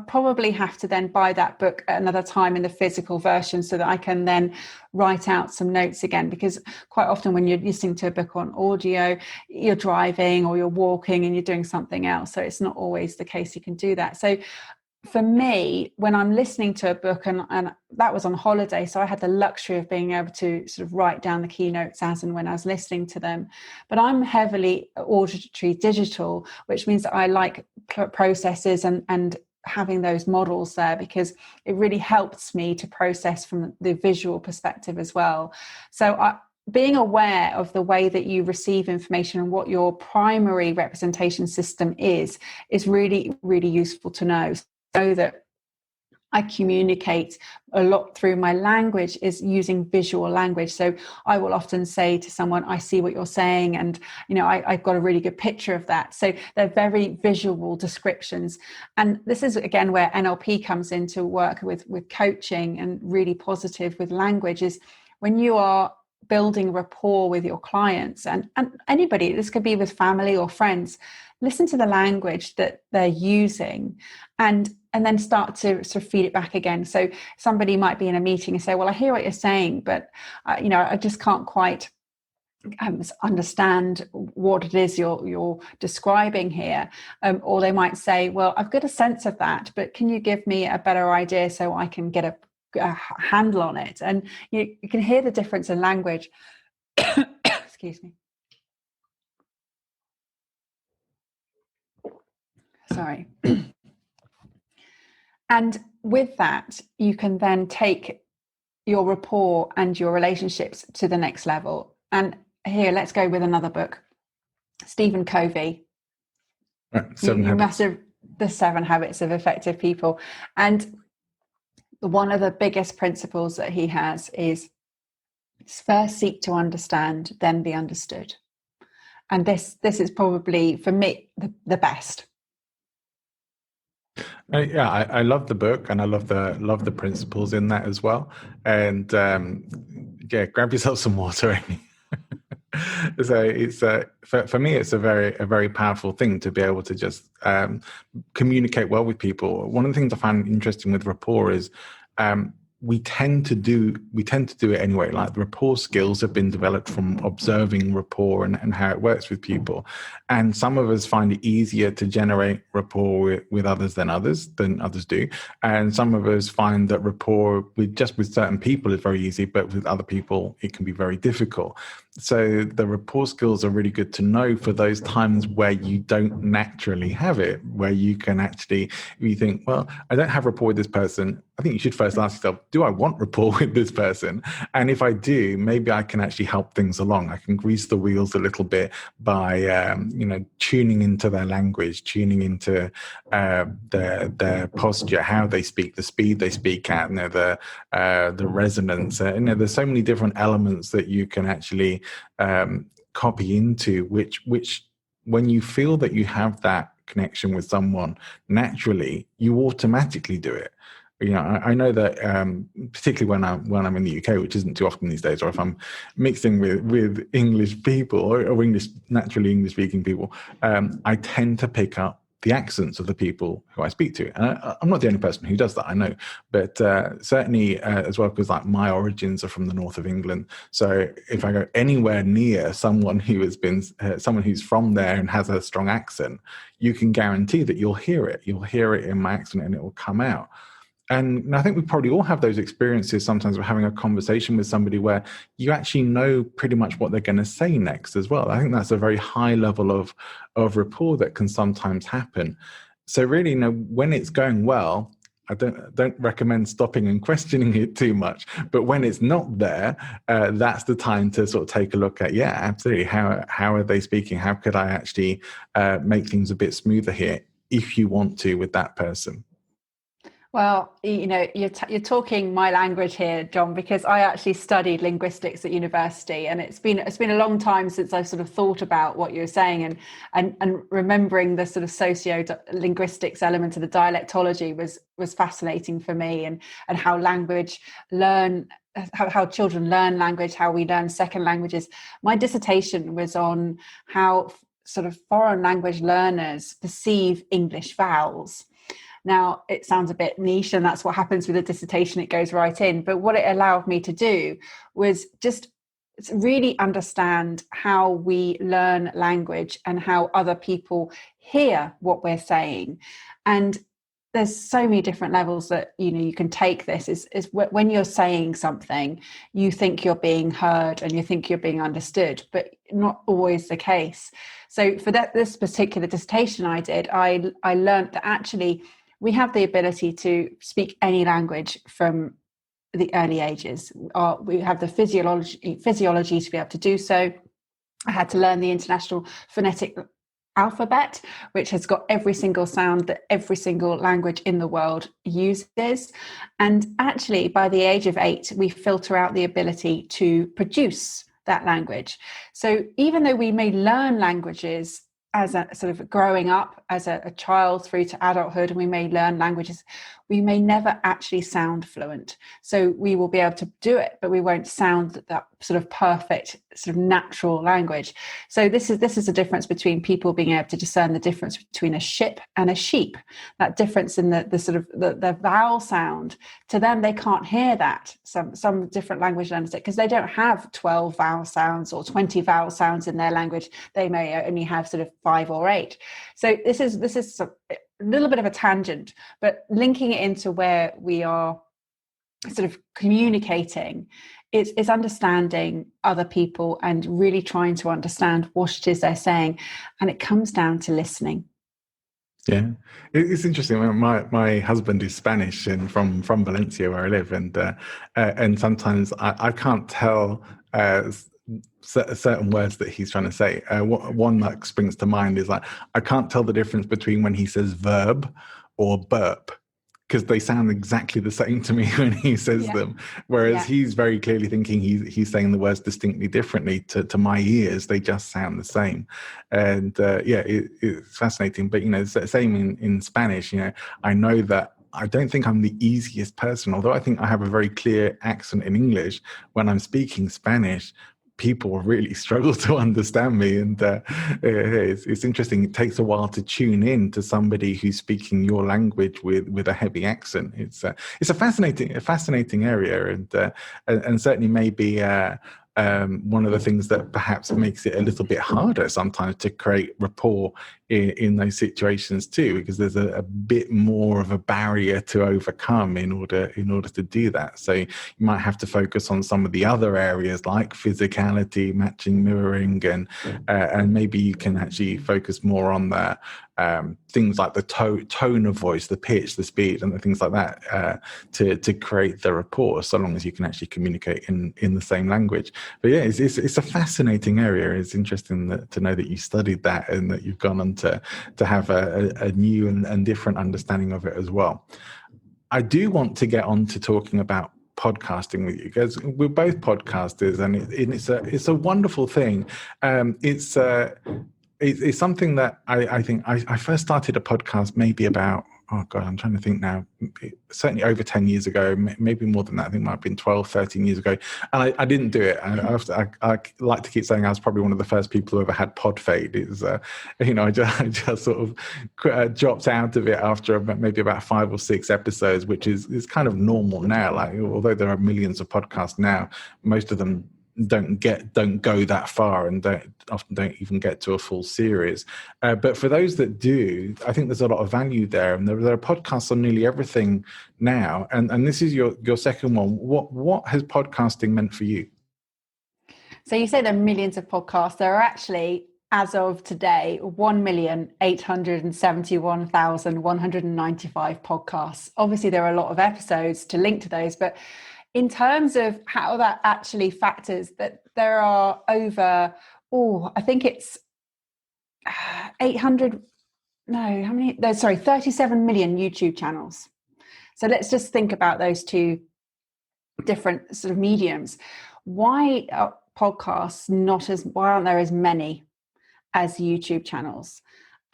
probably have to then buy that book at another time in the physical version so that I can then write out some notes again. Because quite often when you're listening to a book on audio, you're driving or you're walking and you're doing something else, so it's not always the case you can do that. So for me, when I'm listening to a book, and that was on holiday, so I had the luxury of being able to sort of write down the keynotes as and when I was listening to them. But I'm heavily auditory digital, which means that I like processes and having those models there, because it really helps me to process from the visual perspective as well. So being aware of the way that you receive information and what your primary representation system is really, really useful to know, so that I communicate a lot through my language is using visual language. So I will often say to someone, I see what you're saying, and I've got a really good picture of that. So they're very visual descriptions. And this is again where NLP comes into work with coaching, and really positive with language is when you are building rapport with your clients and anybody, this could be with family or friends, listen to the language that they're using and then start to sort of feed it back again. So somebody might be in a meeting and say, well, I hear what you're saying, but I just can't quite understand what it is you're describing here. Or they might say, well, I've got a sense of that, but can you give me a better idea so I can get a handle on it? And you can hear the difference in language. Excuse me. Sorry. And with that, you can then take your rapport and your relationships to the next level. And here, let's go with another book. Stephen Covey. You must have The 7 Habits of Effective People. And one of the biggest principles that he has is first seek to understand, then be understood. And this is probably, for me, the best. I love the book, and I love the principles in that as well. And grab yourself some water, Amy. So it's for me, it's a very powerful thing to be able to just communicate well with people. One of the things I find interesting with rapport is we tend to do it anyway. Like, the rapport skills have been developed from observing rapport and how it works with people. And some of us find it easier to generate rapport with others than others do. And some of us find that rapport with certain people is very easy, but with other people it can be very difficult. So the rapport skills are really good to know for those times where you don't naturally have it, where you can actually, if you think, well, I don't have rapport with this person, I think you should first ask yourself, do I want rapport with this person? And if I do, maybe I can actually help things along. I can grease the wheels a little bit by, tuning into their language, tuning into their posture, how they speak, the speed they speak at, the resonance. There's so many different elements that you can actually copy into, which when you feel that you have that connection with someone naturally, you automatically do it. I know that particularly when I'm in the UK, which isn't too often these days, or if I'm mixing with English people or naturally English speaking people, I tend to pick up the accents of the people who I speak to. And I'm not the only person who does that, I know, but certainly as well, because like my origins are from the north of England. So if I go anywhere near someone who has been someone who's from there and has a strong accent, you can guarantee that you'll hear it. You'll hear it in my accent, and it will come out. And I think we probably all have those experiences. Sometimes we're having a conversation with somebody where you actually know pretty much what they're going to say next as well. I think that's a very high level of rapport that can sometimes happen. So really, when it's going well, I don't recommend stopping and questioning it too much. But when it's not there, that's the time to sort of take a look at, yeah, absolutely. How are they speaking? How could I actually make things a bit smoother here, if you want to, with that person? Well, you're talking my language here, John, because I actually studied linguistics at university, and it's been a long time since I've sort of thought about what you're saying, and remembering the sort of socio-linguistics element of the dialectology was fascinating for me, and how how children learn language, how we learn second languages. My dissertation was on how sort of foreign language learners perceive English vowels. Now, it sounds a bit niche, and that's what happens with a dissertation. It goes right in. But what it allowed me to do was just really understand how we learn language and how other people hear what we're saying. And there's so many different levels that you can take this. Is when you're saying something, you think you're being heard and you think you're being understood, but not always the case. So for this particular dissertation I did, I learned that actually, we have the ability to speak any language from the early ages. We have the physiology to be able to do so. I had to learn the International Phonetic Alphabet, which has got every single sound that every single language in the world uses. And actually, by the age of 8, we filter out the ability to produce that language. So even though we may learn languages as a sort of growing up as a child through to adulthood, and we may learn languages, we may never actually sound fluent. So we will be able to do it, but we won't sound that sort of perfect, sort of natural language. So this is a difference between people being able to discern the difference between a ship and a sheep. That difference in the sort of the vowel sound, to them, they can't hear that. Some different language learners, because they don't have 12 vowel sounds or 20 vowel sounds in their language. They may only have sort of 5 or 8. So this is a little bit of a tangent, but linking it into where we are sort of communicating is understanding other people and really trying to understand what it is they're saying. And it comes down to listening. Yeah, it's interesting. My husband is Spanish and from Valencia, where I live, and sometimes I can't tell certain words that he's trying to say. One that springs to mind is like, I can't tell the difference between when he says verb or burp, because they sound exactly the same to me when he says them. Whereas he's very clearly thinking he's saying the words distinctly differently. To my ears, they just sound the same. And it's fascinating. But, it's the same in Spanish. I know that I don't think I'm the easiest person, although I think I have a very clear accent in English. When I'm speaking Spanish, people really struggle to understand me, and it's interesting. It takes a while to tune in to somebody who's speaking your language with a heavy accent. It's a fascinating area, and certainly maybe one of the things that perhaps makes it a little bit harder sometimes to create rapport in those situations too, because there's a bit more of a barrier to overcome in order to do that. So you might have to focus on some of the other areas like physicality, matching, mirroring, and maybe you can actually focus more on the things like the tone of voice, the pitch, the speed, and the things like that to create the rapport, so long as you can actually communicate in the same language. But yeah, it's a fascinating area. It's interesting to know that you studied that and that you've gone on to have a new and different understanding of it as well. I do want to get on to talking about podcasting with you, because we're both podcasters, and it's a wonderful thing. It's something that I think I first started a podcast maybe about, oh God, I'm trying to think now, certainly over 10 years ago, maybe more than that. I think it might have been 12, 13 years ago. And I didn't do it. I like to keep saying I was probably one of the first people who ever had pod fade. I just sort of dropped out of it after maybe about 5 or 6 episodes, which is kind of normal now. Like, although there are millions of podcasts now, most of them don't go that far and often don't even get to a full series. But for those that do, I think there's a lot of value there. And there are podcasts on nearly everything now. And this is your second one. What has podcasting meant for you? So you say there are millions of podcasts. There are actually, as of today, 1,871,195 podcasts. Obviously, there are a lot of episodes to link to those, but in terms of how that actually factors, that there are over, I think it's 37 million YouTube channels. So let's just think about those two different sort of mediums. Why are podcasts why aren't there as many as YouTube channels?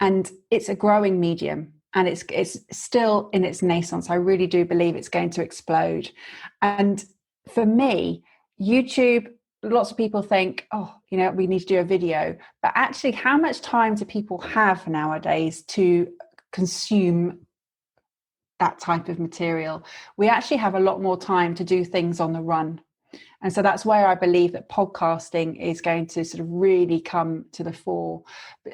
And it's a growing medium. And it's still in its nascence. I really do believe it's going to explode. And for me, YouTube, lots of people think, we need to do a video. But actually, how much time do people have nowadays to consume that type of material? We actually have a lot more time to do things on the run. And so that's where I believe that podcasting is going to sort of really come to the fore.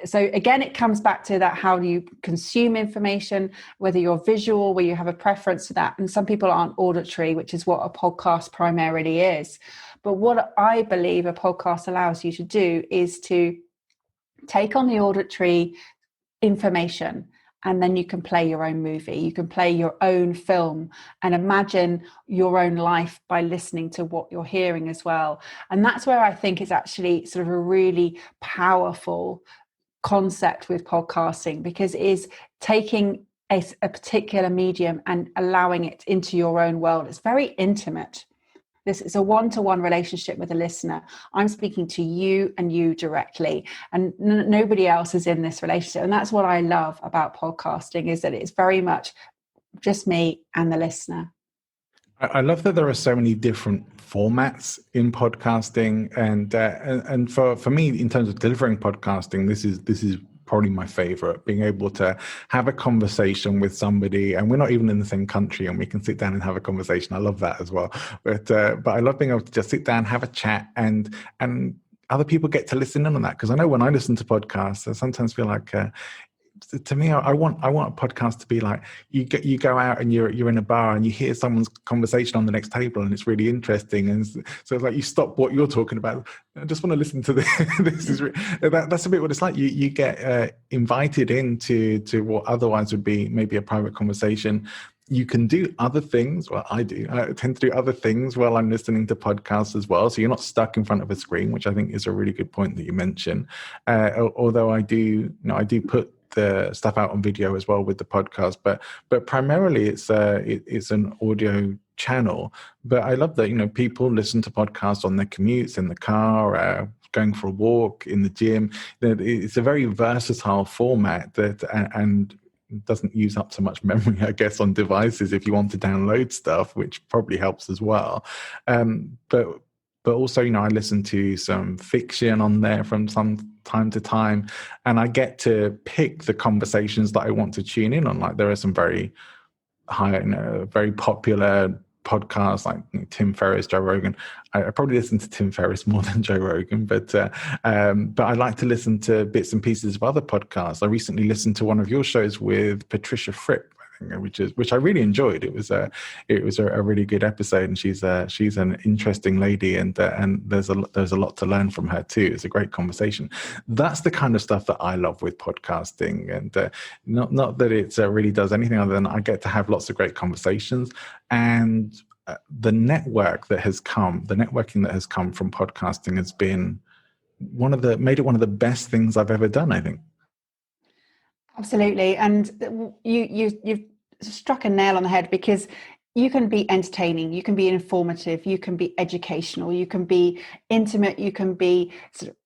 So again, it comes back to that, how do you consume information, whether you're visual, where you have a preference for that. And some people aren't auditory, which is what a podcast primarily is. But what I believe a podcast allows you to do is to take on the auditory information and then you can play your own movie, you can play your own film and imagine your own life by listening to what you're hearing as well. And that's where I think it's actually sort of a really powerful concept with podcasting, because it is taking a particular medium and allowing it into your own world. It's very intimate. This is a one-to-one relationship with a listener. I'm speaking to you and you directly, and nobody else is in this relationship. And that's what I love about podcasting, is that it's very much just me and the listener. I love that there are so many different formats in podcasting, and for me, in terms of delivering podcasting, this is probably my favorite, being able to have a conversation with somebody, and we're not even in the same country, and we can sit down and have a conversation. I love that as well. But I love being able to just sit down, have a chat, and other people get to listen in on that. Because I know when I listen to podcasts, I sometimes feel like, to me, I want a podcast to be like, you go out and you're in a bar and you hear someone's conversation on the next table and it's really interesting, and so it's like you stop what you're talking about. I just want to listen to this. That's a bit what it's like. You get invited into what otherwise would be maybe a private conversation. You can do other things. Well, I do. I tend to do other things while I'm listening to podcasts as well. So you're not stuck in front of a screen, which I think is a really good point that you mentioned. Although I do put the stuff out on video as well with the podcast, but primarily it's an audio channel. But I love that people listen to podcasts on their commutes, in the car, going for a walk, in the gym. It's a very versatile format that and doesn't use up so much memory, I guess, on devices if you want to download stuff, which probably helps as well. But also, I listen to some fiction on there from some time to time, and I get to pick the conversations that I want to tune in on. Like, there are some very very popular podcasts like Tim Ferriss, Joe Rogan. I probably listen to Tim Ferriss more than Joe Rogan, but I like to listen to bits and pieces of other podcasts. I recently listened to one of your shows with Patricia Fripp, which I really enjoyed. It was a really good episode, and she's an interesting lady, and there's a lot to learn from her too. It's a great conversation. That's the kind of stuff that I love with podcasting, and not that it really does anything other than I get to have lots of great conversations, and the networking that has come from podcasting has been made it one of the best things I've ever done, I think. Absolutely. And you've struck a nail on the head, because you can be entertaining, you can be informative, you can be educational, you can be intimate, you can be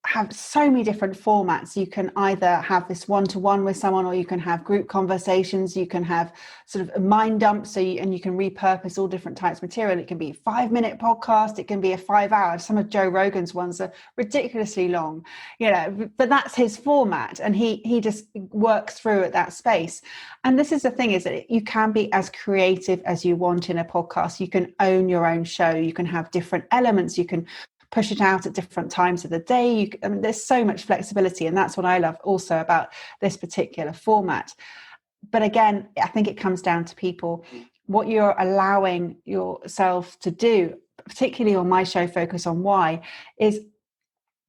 have so many different formats. You can either have this one-to-one with someone, or you can have group conversations, you can have sort of mind dumps, and you can repurpose all different types of material. It can be a 5-minute podcast, it can be a 5-hour. Some of Joe Rogan's ones are ridiculously long, but that's his format, and he just works through at that space. And this is the thing, is that you can be as creative as you want in a podcast. You can own your own show, you can have different elements, you can push it out at different times of the day. There's so much flexibility, and that's what I love also about this particular format. But again, I think it comes down to people, what you're allowing yourself to do, particularly on my show, Focus on Why, is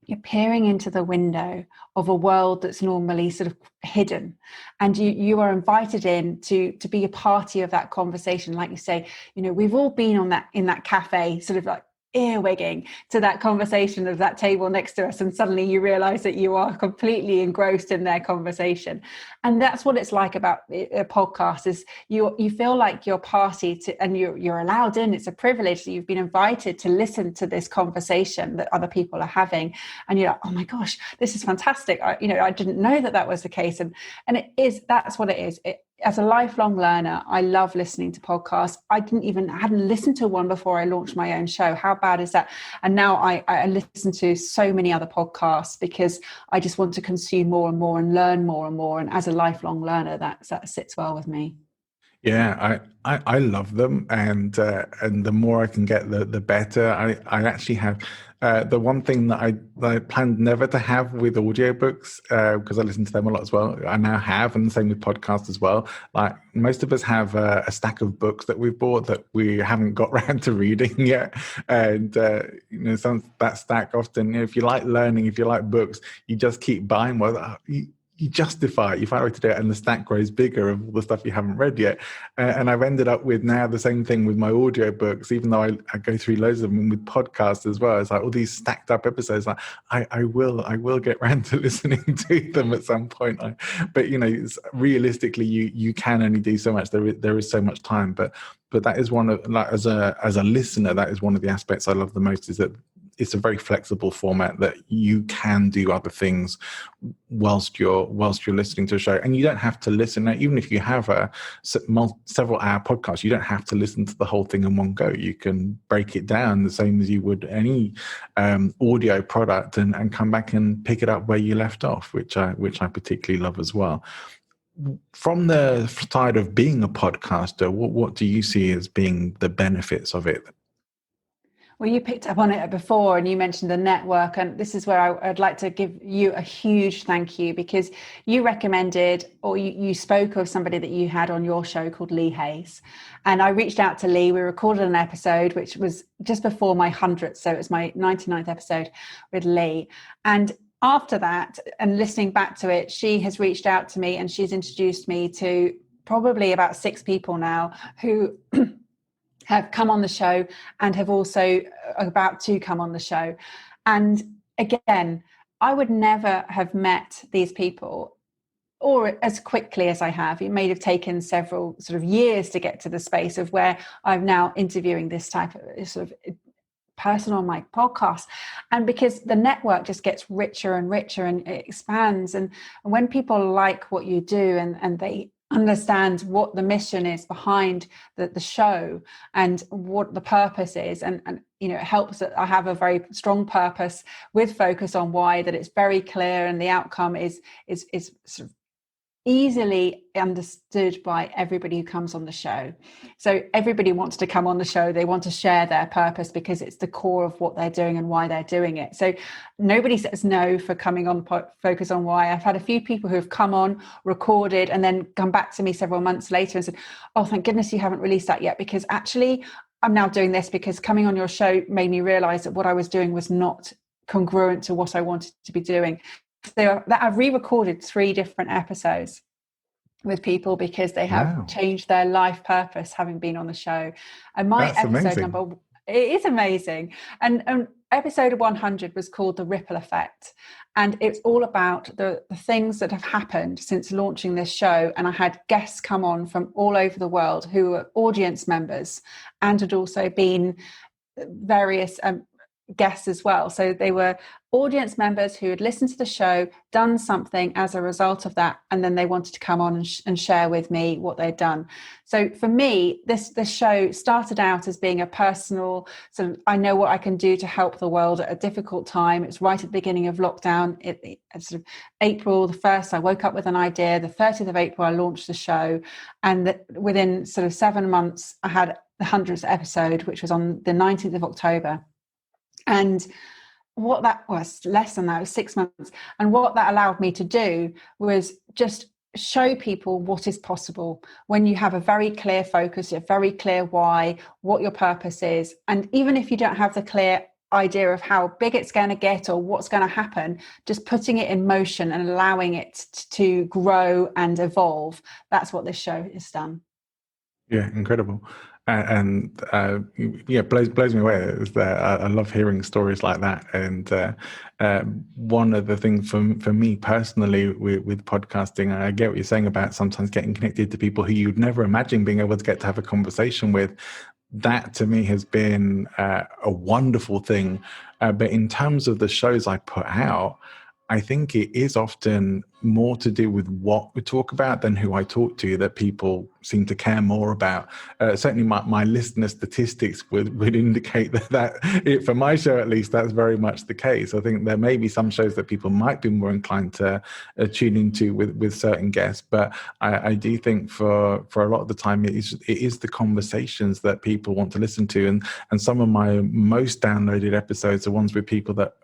you're peering into the window of a world that's normally sort of hidden, and you are invited in to be a party of that conversation. Like you say, we've all been in that cafe, sort of like earwigging to that conversation of that table next to us, and suddenly you realize that you are completely engrossed in their conversation. And that's what it's like about a podcast, is you feel like you're party to, and you're allowed in. It's a privilege that you've been invited to listen to this conversation that other people are having, and you're like, oh my gosh, this is fantastic. I didn't know that was the case, and that's what it is. As a lifelong learner, I love listening to podcasts. I hadn't listened to one before I launched my own show. How bad is that? And now I listen to so many other podcasts, because I just want to consume more and more and learn more and more. And as a lifelong learner, that sits well with me. Yeah, I love them, and the more I can get, the better. I actually have the one thing that I planned never to have with audiobooks, because I listen to them a lot as well, I now have, and the same with podcasts as well. Like, most of us have a stack of books that we've bought that we haven't got around to reading yet, and that stack often, if you like learning, if you like books, you just keep buying. Well, you justify it, you find a way to do it, and the stack grows bigger of all the stuff you haven't read yet. And I've ended up with now the same thing with my audio books, even though I go through loads of them with podcasts as well. It's like all these stacked up episodes. Like I will get round to listening to them at some point. But realistically, you can only do so much. There is so much time. But that is one of, like, as a listener, that is one of the aspects I love the most, is that it's a very flexible format that you can do other things whilst you're listening to a show, and you don't have to listen. Now, even if you have a several hour podcast, you don't have to listen to the whole thing in one go. You can break it down the same as you would any audio product, and come back and pick it up where you left off, which I particularly love as well. From the side of being a podcaster, what do you see as being the benefits of it? Well, you picked up on it before, and you mentioned the network, and this is where I'd like to give you a huge thank you, because you recommended, or you spoke of somebody that you had on your show called Lee Hayes, and I reached out to Lee. We recorded an episode which was just before my 100th, so it was my 99th episode with Lee, and after that, and listening back to it, she has reached out to me, and she's introduced me to probably about 6 people now who have come on the show and have also about to come on the show. And again, I would never have met these people, or as quickly as I have. It may have taken several sort of years to get to the space of where I'm now interviewing this type of sort of person on my podcast. And because the network just gets richer and richer, and it expands. And when people like what you do, and they understand what the mission is behind the show and what the purpose is, and it helps that I have a very strong purpose with focus on why, that it's very clear, and the outcome is sort of easily understood by everybody who comes on the show. So everybody wants to come on the show. They want to share their purpose because it's the core of what they're doing and why they're doing it. So nobody says no for coming on Focus on Why. I've had a few people who have come on, recorded, and then come back to me several months later and said, oh, thank goodness you haven't released that yet, because actually I'm now doing this because coming on your show made me realize that what I was doing was not congruent to what I wanted to be doing. So I've re-recorded 3 different episodes with people because they have changed their life purpose having been on the show. And my That's amazing. it is amazing. And episode 100 was called The Ripple Effect. And it's all about the things that have happened since launching this show. And I had guests come on from all over the world who were audience members and had also been various guests as well. So they were audience members who had listened to the show, done something as a result of that, and then they wanted to come on and share with me what they'd done. So for me, this show started out as being a personal, so I know what I can do to help the world at a difficult time. It's right at the beginning of lockdown. Sort of April the 1st, I woke up with an idea. The 30th of April, I launched the show. And within sort of 7 months, I had the 100th episode, which was on the 19th of October. And what that was, less than that, it was 6 months. And what that allowed me to do was just show people what is possible when you have a very clear focus, a very clear why, what your purpose is. And even if you don't have the clear idea of how big it's going to get or what's going to happen, just putting it in motion and allowing it to grow and evolve. That's what this show has done. Yeah, incredible. And blows me away. I love hearing stories like that. And one of the things for me personally with podcasting, I get what you're saying about sometimes getting connected to people who you'd never imagine being able to get to have a conversation with. That to me has been a wonderful thing. But in terms of the shows I put out, I think it is often more to do with what we talk about than who I talk to that people seem to care more about. Certainly my listener statistics would indicate that for my show at least, that's very much the case. I think there may be some shows that people might be more inclined to tune into with certain guests, but I do think for a lot of the time it is the conversations that people want to listen to. And some of my most downloaded episodes are ones with people that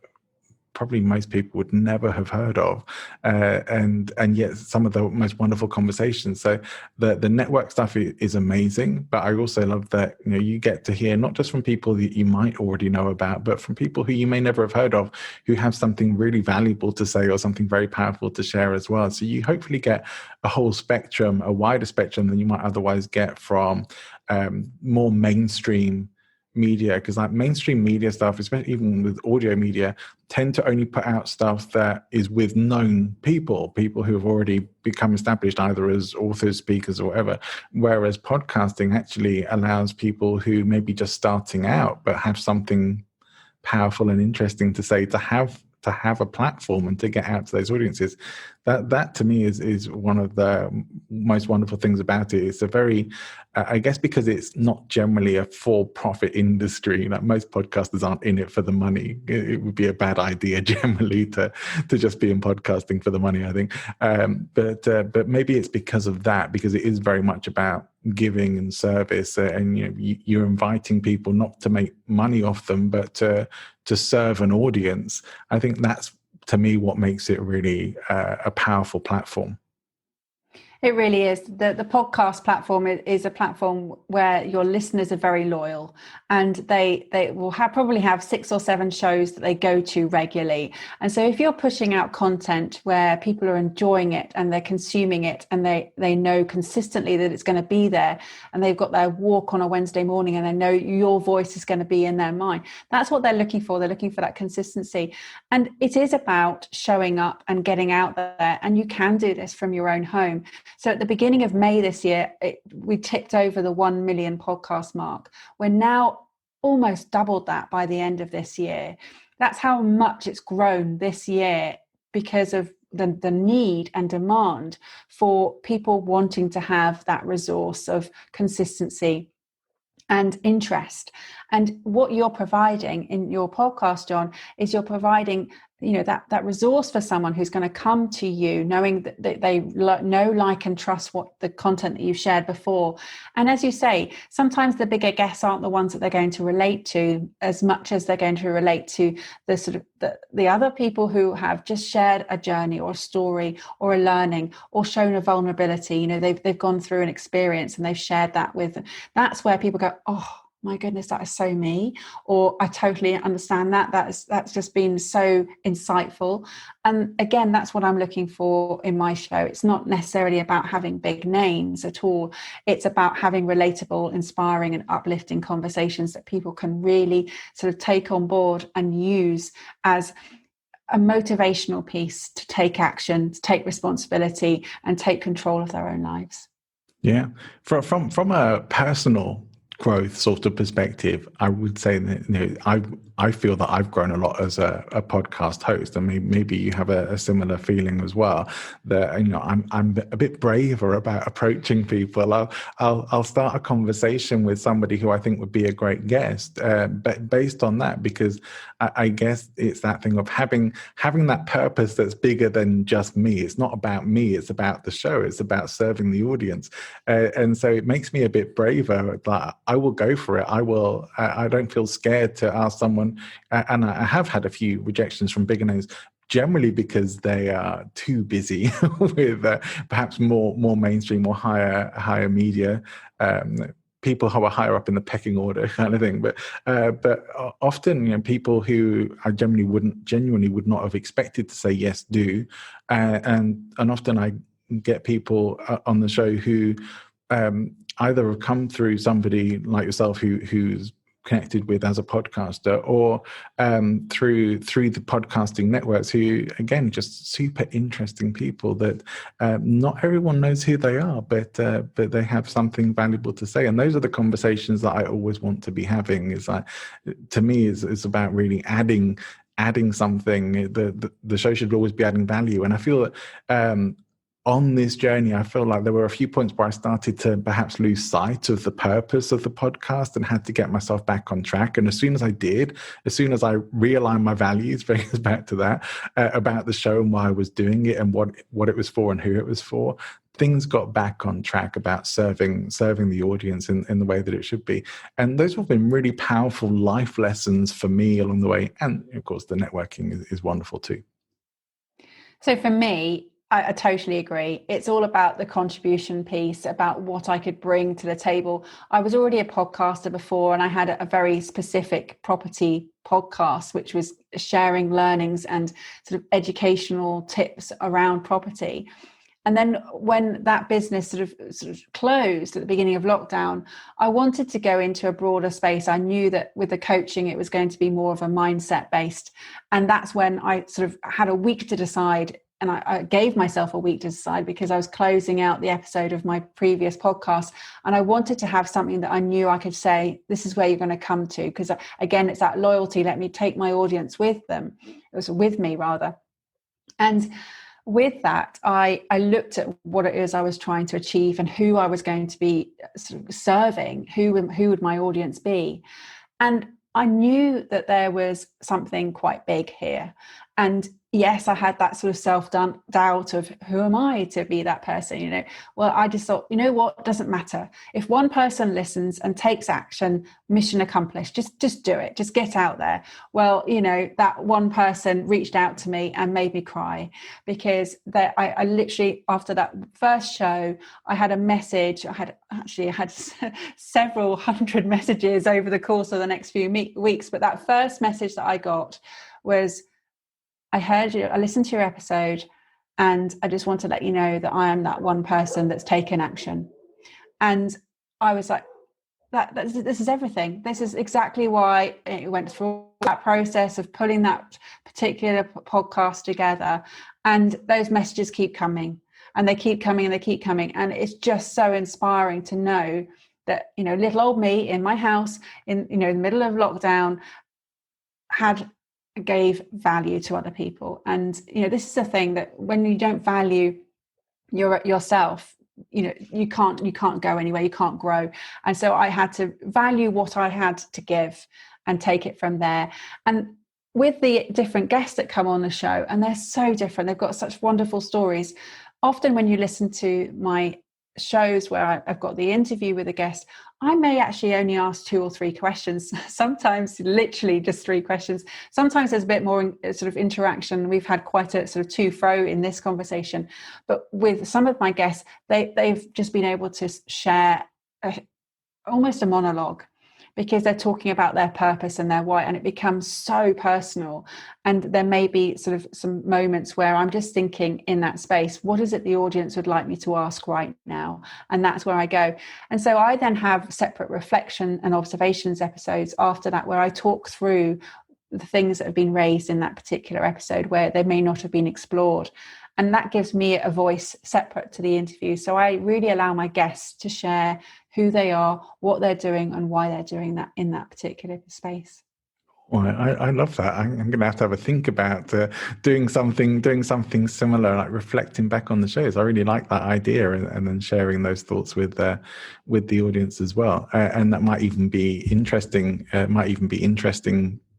probably most people would never have heard of, and yet some of the most wonderful conversations. So the network stuff is amazing, but I also love that you get to hear not just from people that you might already know about, but from people who you may never have heard of, who have something really valuable to say or something very powerful to share as well. So you hopefully get a whole spectrum, a wider spectrum than you might otherwise get from more mainstream media, because like mainstream media stuff, especially even with audio media, tend to only put out stuff that is with known people who have already become established either as authors, speakers, or whatever, whereas podcasting actually allows people who may be just starting out but have something powerful and interesting to say, to have a platform and to get out to those audiences. That to me is one of the most wonderful things about it. It's a very, I guess, because it's not generally a for-profit industry. Like most podcasters aren't in it for the money. It would be a bad idea generally to just be in podcasting for the money, I think. But maybe it's because of that, because it is very much about giving and service, and you're inviting people not to make money off them, but to serve an audience. I think that's, to me, what makes it really a powerful platform. It really is. The podcast platform is a platform where your listeners are very loyal, and they will probably have 6 or 7 shows that they go to regularly. And so if you're pushing out content where people are enjoying it and they're consuming it, and they know consistently that it's going to be there, and they've got their walk on a Wednesday morning and they know your voice is going to be in their mind, that's what they're looking for. They're looking for that consistency. And it is about showing up and getting out there. And you can do this from your own home. So at the beginning of May this year, we ticked over the 1 million podcast mark. We're now almost doubled that by the end of this year. That's how much it's grown this year, because of the need and demand for people wanting to have that resource of consistency and interest. And what you're providing in your podcast, John, is you're providing that resource for someone who's going to come to you knowing that they know, like, and trust what the content that you've shared before. And as you say, sometimes the bigger guests aren't the ones that they're going to relate to as much as they're going to relate to the sort of the other people who have just shared a journey or a story or a learning or shown a vulnerability. They've gone through an experience and they've shared that with them. That's where people go, oh my goodness, that is so me, or I totally understand that. That's just been so insightful. And again, that's what I'm looking for in my show. It's not necessarily about having big names at all. It's about having relatable, inspiring, and uplifting conversations that people can really sort of take on board and use as a motivational piece to take action, to take responsibility, and take control of their own lives. Yeah, from a personal growth sort of perspective, I would say that I feel that I've grown a lot as a podcast host, and maybe you have a similar feeling as well. That I'm a bit braver about approaching people. I'll start a conversation with somebody who I think would be a great guest, but based on that, because I guess it's that thing of having that purpose that's bigger than just me. It's not about me. It's about the show. It's about serving the audience, and so it makes me a bit braver. That I will go for it. I don't feel scared to ask someone. And I have had a few rejections from bigger names, generally because they are too busy with perhaps more mainstream or higher media, people who are higher up in the pecking order kind of thing. But often, people who I genuinely would not have expected to say yes do, and often I get people on the show who either have come through somebody like yourself who's connected with as a podcaster, or through the podcasting networks, who again just super interesting people that not everyone knows who they are, but they have something valuable to say. And those are the conversations that I always want to be having. Is like, to me, is about really adding something. The show should always be adding value, and I feel that on this journey, I feel like there were a few points where I started to perhaps lose sight of the purpose of the podcast and had to get myself back on track. And as soon as I realigned my values, brings us back to that, about the show and why I was doing it and what it was for and who it was for, things got back on track about serving the audience in the way that it should be. And those have been really powerful life lessons for me along the way. And of course, the networking is wonderful too. So for me, I totally agree. It's all about the contribution piece, about what I could bring to the table. I was already a podcaster before, and I had a very specific property podcast, which was sharing learnings and sort of educational tips around property. And then when that business sort of closed at the beginning of lockdown, I wanted to go into a broader space. I knew that with the coaching, it was going to be more of a mindset based. And that's when I sort of had a week to decide. And I gave myself a week to decide, because I was closing out the episode of my previous podcast. And I wanted to have something that I knew I could say, this is where you're going to come to. Because again, it's that loyalty. Let me take my audience with them. It was with me rather. And with that, I looked at what it is I was trying to achieve and who I was going to be sort of serving, who would my audience be. And I knew that there was something quite big here. And yes, I had that sort of self-doubt of, who am I to be that person? Well, I just thought, you know what, it doesn't matter. If one person listens and takes action, mission accomplished. Just do it. Just get out there. Well, that one person reached out to me and made me cry, because I literally, after that first show, I had a message. I had several hundred messages over the course of the next few weeks. But that first message that I got was, I heard you, I listened to your episode, and I just want to let you know that I am that one person that's taken action. And I was like, this is everything. This is exactly why it went through that process of pulling that particular podcast together. And those messages keep coming, and they keep coming, and they keep coming. And it's just so inspiring to know that, little old me in my house in, the middle of lockdown gave value to other people. And this is the thing, that when you don't value yourself, you can't go anywhere, you can't grow. And so I had to value what I had to give and take it from there. And with the different guests that come on the show, and they're so different, they've got such wonderful stories. Often when you listen to my shows where I've got the interview with a guest, I may actually only ask 2 or 3 questions, sometimes literally just 3 questions. Sometimes there's a bit more sort of interaction. We've had quite a sort of to-fro in this conversation. But with some of my guests, they've just been able to share almost a monologue, because they're talking about their purpose and their why, and it becomes so personal. And there may be sort of some moments where I'm just thinking in that space, what is it the audience would like me to ask right now? And that's where I go. And so I then have separate reflection and observations episodes after that, where I talk through the things that have been raised in that particular episode where they may not have been explored. And that gives me a voice separate to the interview. So I really allow my guests to share who they are, what they're doing, and why they're doing that in that particular space. Well, I love that. I'm going to have a think about doing something similar, like reflecting back on the shows. I really like that idea, and then sharing those thoughts with the audience as well. And that might even be interesting.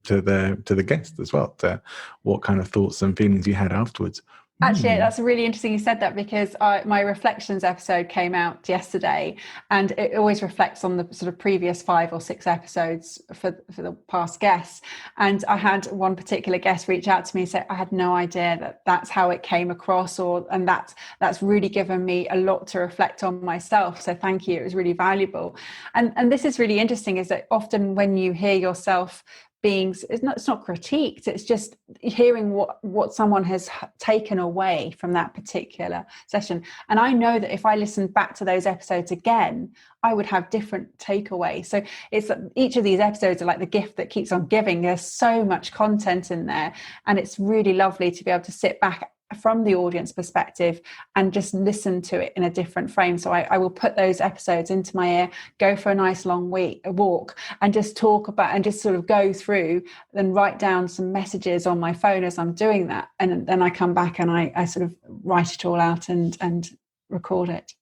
To the guest as well, to what kind of thoughts and feelings you had afterwards. Actually, that's really interesting you said that, because my reflections episode came out yesterday, and it always reflects on the sort of previous 5 or 6 episodes for the past guests. And I had one particular guest reach out to me and say, I had no idea that that's how it came across, and that's really given me a lot to reflect on myself. So thank you. It was really valuable. And this is really interesting, is that often when you hear yourself it's not critiqued, it's just hearing what someone has taken away from that particular session. And I know that if I listened back to those episodes again, I would have different takeaways. So it's each of these episodes are like the gift that keeps on giving. There's so much content in there, and it's really lovely to be able to sit back from the audience perspective and just listen to it in a different frame. So I will put those episodes into my ear, go for a nice long walk, and just talk about, and just sort of go through, then write down some messages on my phone as I'm doing that. And then I come back and I sort of write it all out and record it.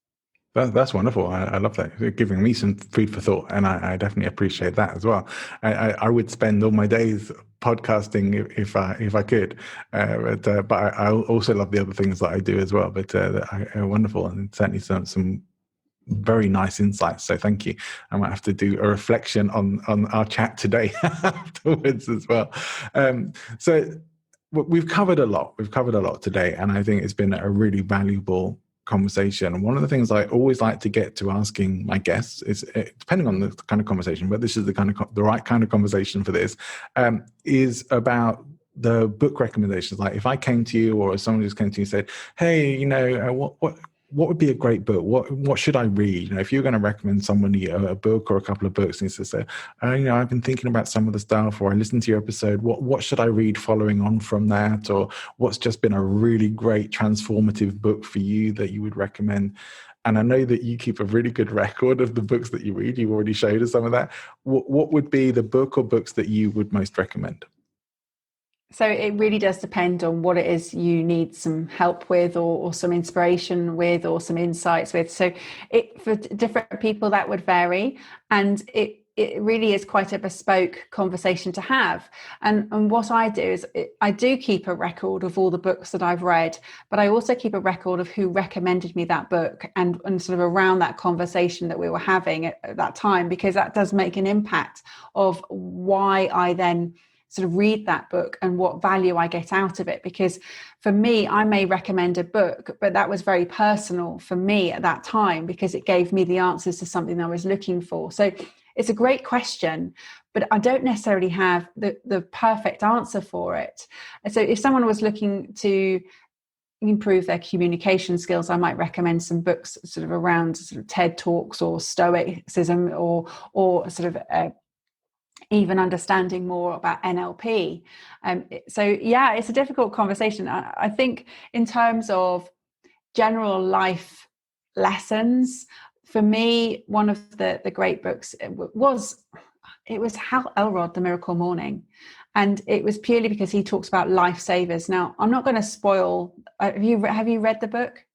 That's wonderful. I love that. You're giving me some food for thought, and I definitely appreciate that as well. I would spend all my days podcasting if I could, but I also love the other things that I do as well. But are wonderful, and certainly some very nice insights. So thank you. I might have to do a reflection on our chat today afterwards as well. So we've covered a lot. We've covered a lot today, and I think it's been a really valuable conversation. And one of the things I always like to get to asking my guests is, depending on the kind of conversation, but this is the right kind of conversation for this, is about the book recommendations. Like if I came to you, or someone just came to you and said, "Hey, what would be a great book? What should I read?" If you're going to recommend somebody a book or a couple of books, and you say, I've been thinking about some of the stuff, or I listened to your episode. What should I read following on from that? Or what's just been a really great transformative book for you that you would recommend? And I know that you keep a really good record of the books that you read. You've already showed us some of that. What would be the book or books that you would most recommend? So it really does depend on what it is you need some help with, or some inspiration with, or some insights with. So for different people that would vary, and it really is quite a bespoke conversation to have. And what I do is I do keep a record of all the books that I've read, but I also keep a record of who recommended me that book, and sort of around that conversation that we were having at that time, because that does make an impact of why I then sort of read that book and what value I get out of it. Because for me, I may recommend a book, but that was very personal for me at that time, because it gave me the answers to something I was looking for. So it's a great question, but I don't necessarily have the perfect answer for it. And so if someone was looking to improve their communication skills, I might recommend some books sort of around sort of TED Talks or Stoicism, or sort of even understanding more about NLP. So yeah, it's a difficult conversation. I think in terms of general life lessons, for me, one of the great books was Hal Elrod, The Miracle Morning. And it was purely because he talks about lifesavers. Now, I'm not going to spoil. Have you read the book?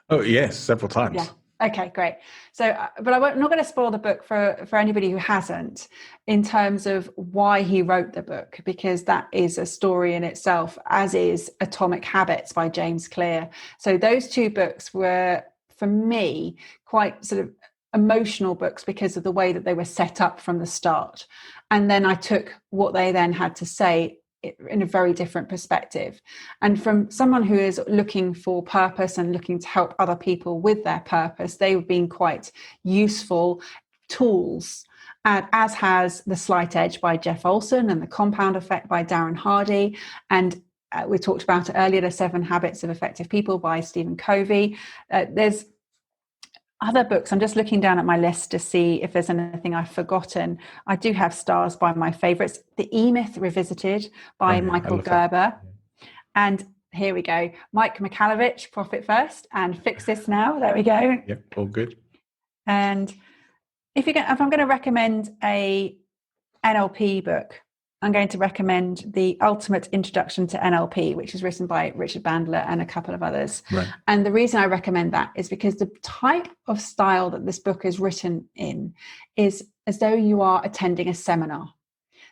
Oh, yes, several times. Yeah. Okay, great. So, but I'm not going to spoil the book for anybody who hasn't, in terms of why he wrote the book, because that is a story in itself, as is Atomic Habits by James Clear. So those two books were, for me, quite sort of emotional books because of the way that they were set up from the start. And then I took what they then had to say in a very different perspective. And from someone who is looking for purpose and looking to help other people with their purpose, they've been quite useful tools, as has The Slight Edge by Jeff Olson and The Compound Effect by Darren Hardy. And we talked about it earlier, The 7 Habits of Effective People by Stephen Covey. There's other books. I'm just looking down at my list to see if there's anything I've forgotten. I do have stars by my favorites. The E-Myth Revisited by Michael Gerber. And here we go. Mike Michalowicz, Profit First and Fix This Now. There we go. Yep, all good. And if I'm going to recommend a NLP book, I'm going to recommend The Ultimate Introduction to NLP, which is written by Richard Bandler and a couple of others. Right. And the reason I recommend that is because the type of style that this book is written in is as though you are attending a seminar.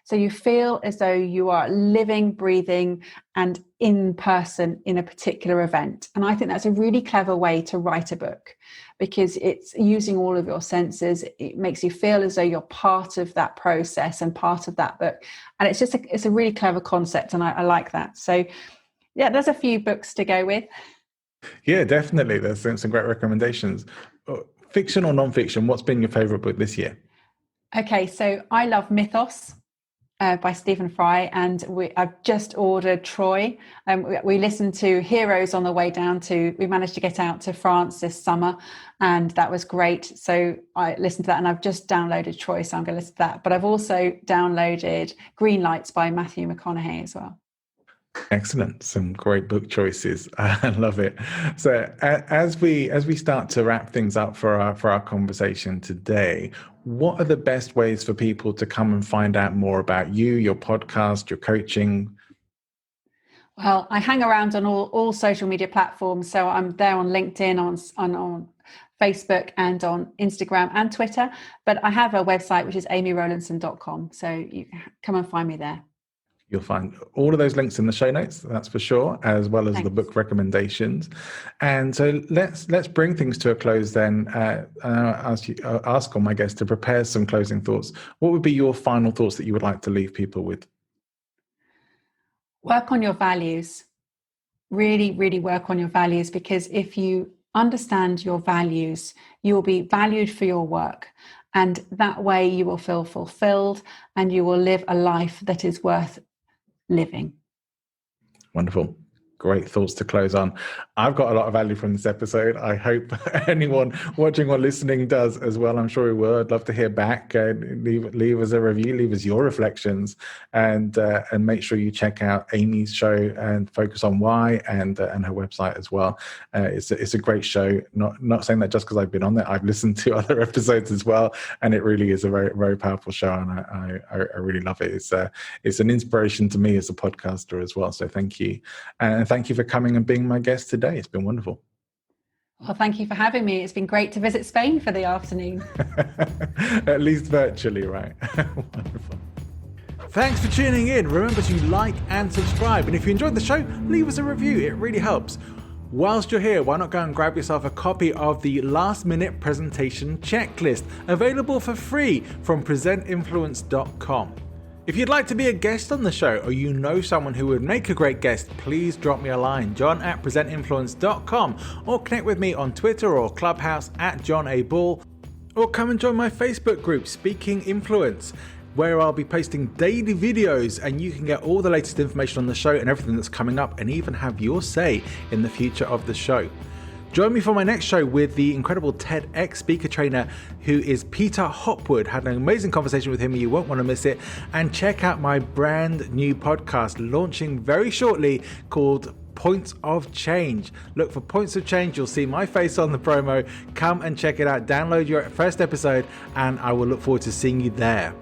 So you feel as though you are living, breathing, and in person in a particular event. And I think that's a really clever way to write a book, because it's using all of your senses. It makes you feel as though you're part of that process and part of that book. And it's a really clever concept, and I like that. So yeah, there's a few books to go with. Yeah, definitely. There's some great recommendations. Fiction or non-fiction, what's been your favorite book this year? Okay, so I love Mythos by Stephen Fry, and I've just ordered Troy. We listened to Heroes on the way down we managed to get out to France this summer, and that was great. So I listened to that, and I've just downloaded Troy, so I'm going to listen to that. But I've also downloaded Green Lights by Matthew McConaughey as well. Excellent. Some great book choices. I love it. So as we start to wrap things up for our conversation today, what are the best ways for people to come and find out more about you, your podcast, your coaching? Well, I hang around on all social media platforms. So I'm there on LinkedIn, on Facebook and on Instagram and Twitter. But I have a website, which is amyrowlinson.com. So you come and find me there. You'll find all of those links in the show notes, that's for sure, as well as the book recommendations. And so let's bring things to a close then. Ask all my guests to prepare some closing thoughts. What would be your final thoughts that you would like to leave people with? Work on your values. Really, really work on your values, because if you understand your values, you will be valued for your work. And that way you will feel fulfilled and you will live a life that is worth living. Wonderful. Great thoughts to close on. I've got a lot of value from this episode. I hope anyone watching or listening does as well. I'm sure we will. I'd love to hear back. Leave us a review, leave us your reflections, and make sure you check out Amy's show and Focus on Why and her website as well. It's a great show. Not saying that just because I've been on there. I've listened to other episodes as well, and it really is a very, very powerful show, and I really love it. It's an inspiration to me as a podcaster as well. So thank you. And thank you for coming and being my guest today. It's been wonderful. Well, thank you for having me. It's been great to visit Spain for the afternoon. At least virtually, right? Wonderful. Thanks for tuning in. Remember to like and subscribe. And if you enjoyed the show, leave us a review. It really helps. Whilst you're here, why not go and grab yourself a copy of the Last Minute Presentation Checklist, available for free from presentinfluence.com. If you'd like to be a guest on the show, or you know someone who would make a great guest, please drop me a line, john@presentinfluence.com, or connect with me on Twitter or Clubhouse @JohnABull, or come and join my Facebook group, Speaking Influence, where I'll be posting daily videos and you can get all the latest information on the show and everything that's coming up, and even have your say in the future of the show. Join me for my next show with the incredible TEDx speaker trainer who is Peter Hopwood. Had an amazing conversation with him, you won't want to miss it. And check out my brand new podcast launching very shortly called Points of Change. Look for Points of Change, you'll see my face on the promo. Come and check it out, download your first episode, and I will look forward to seeing you there.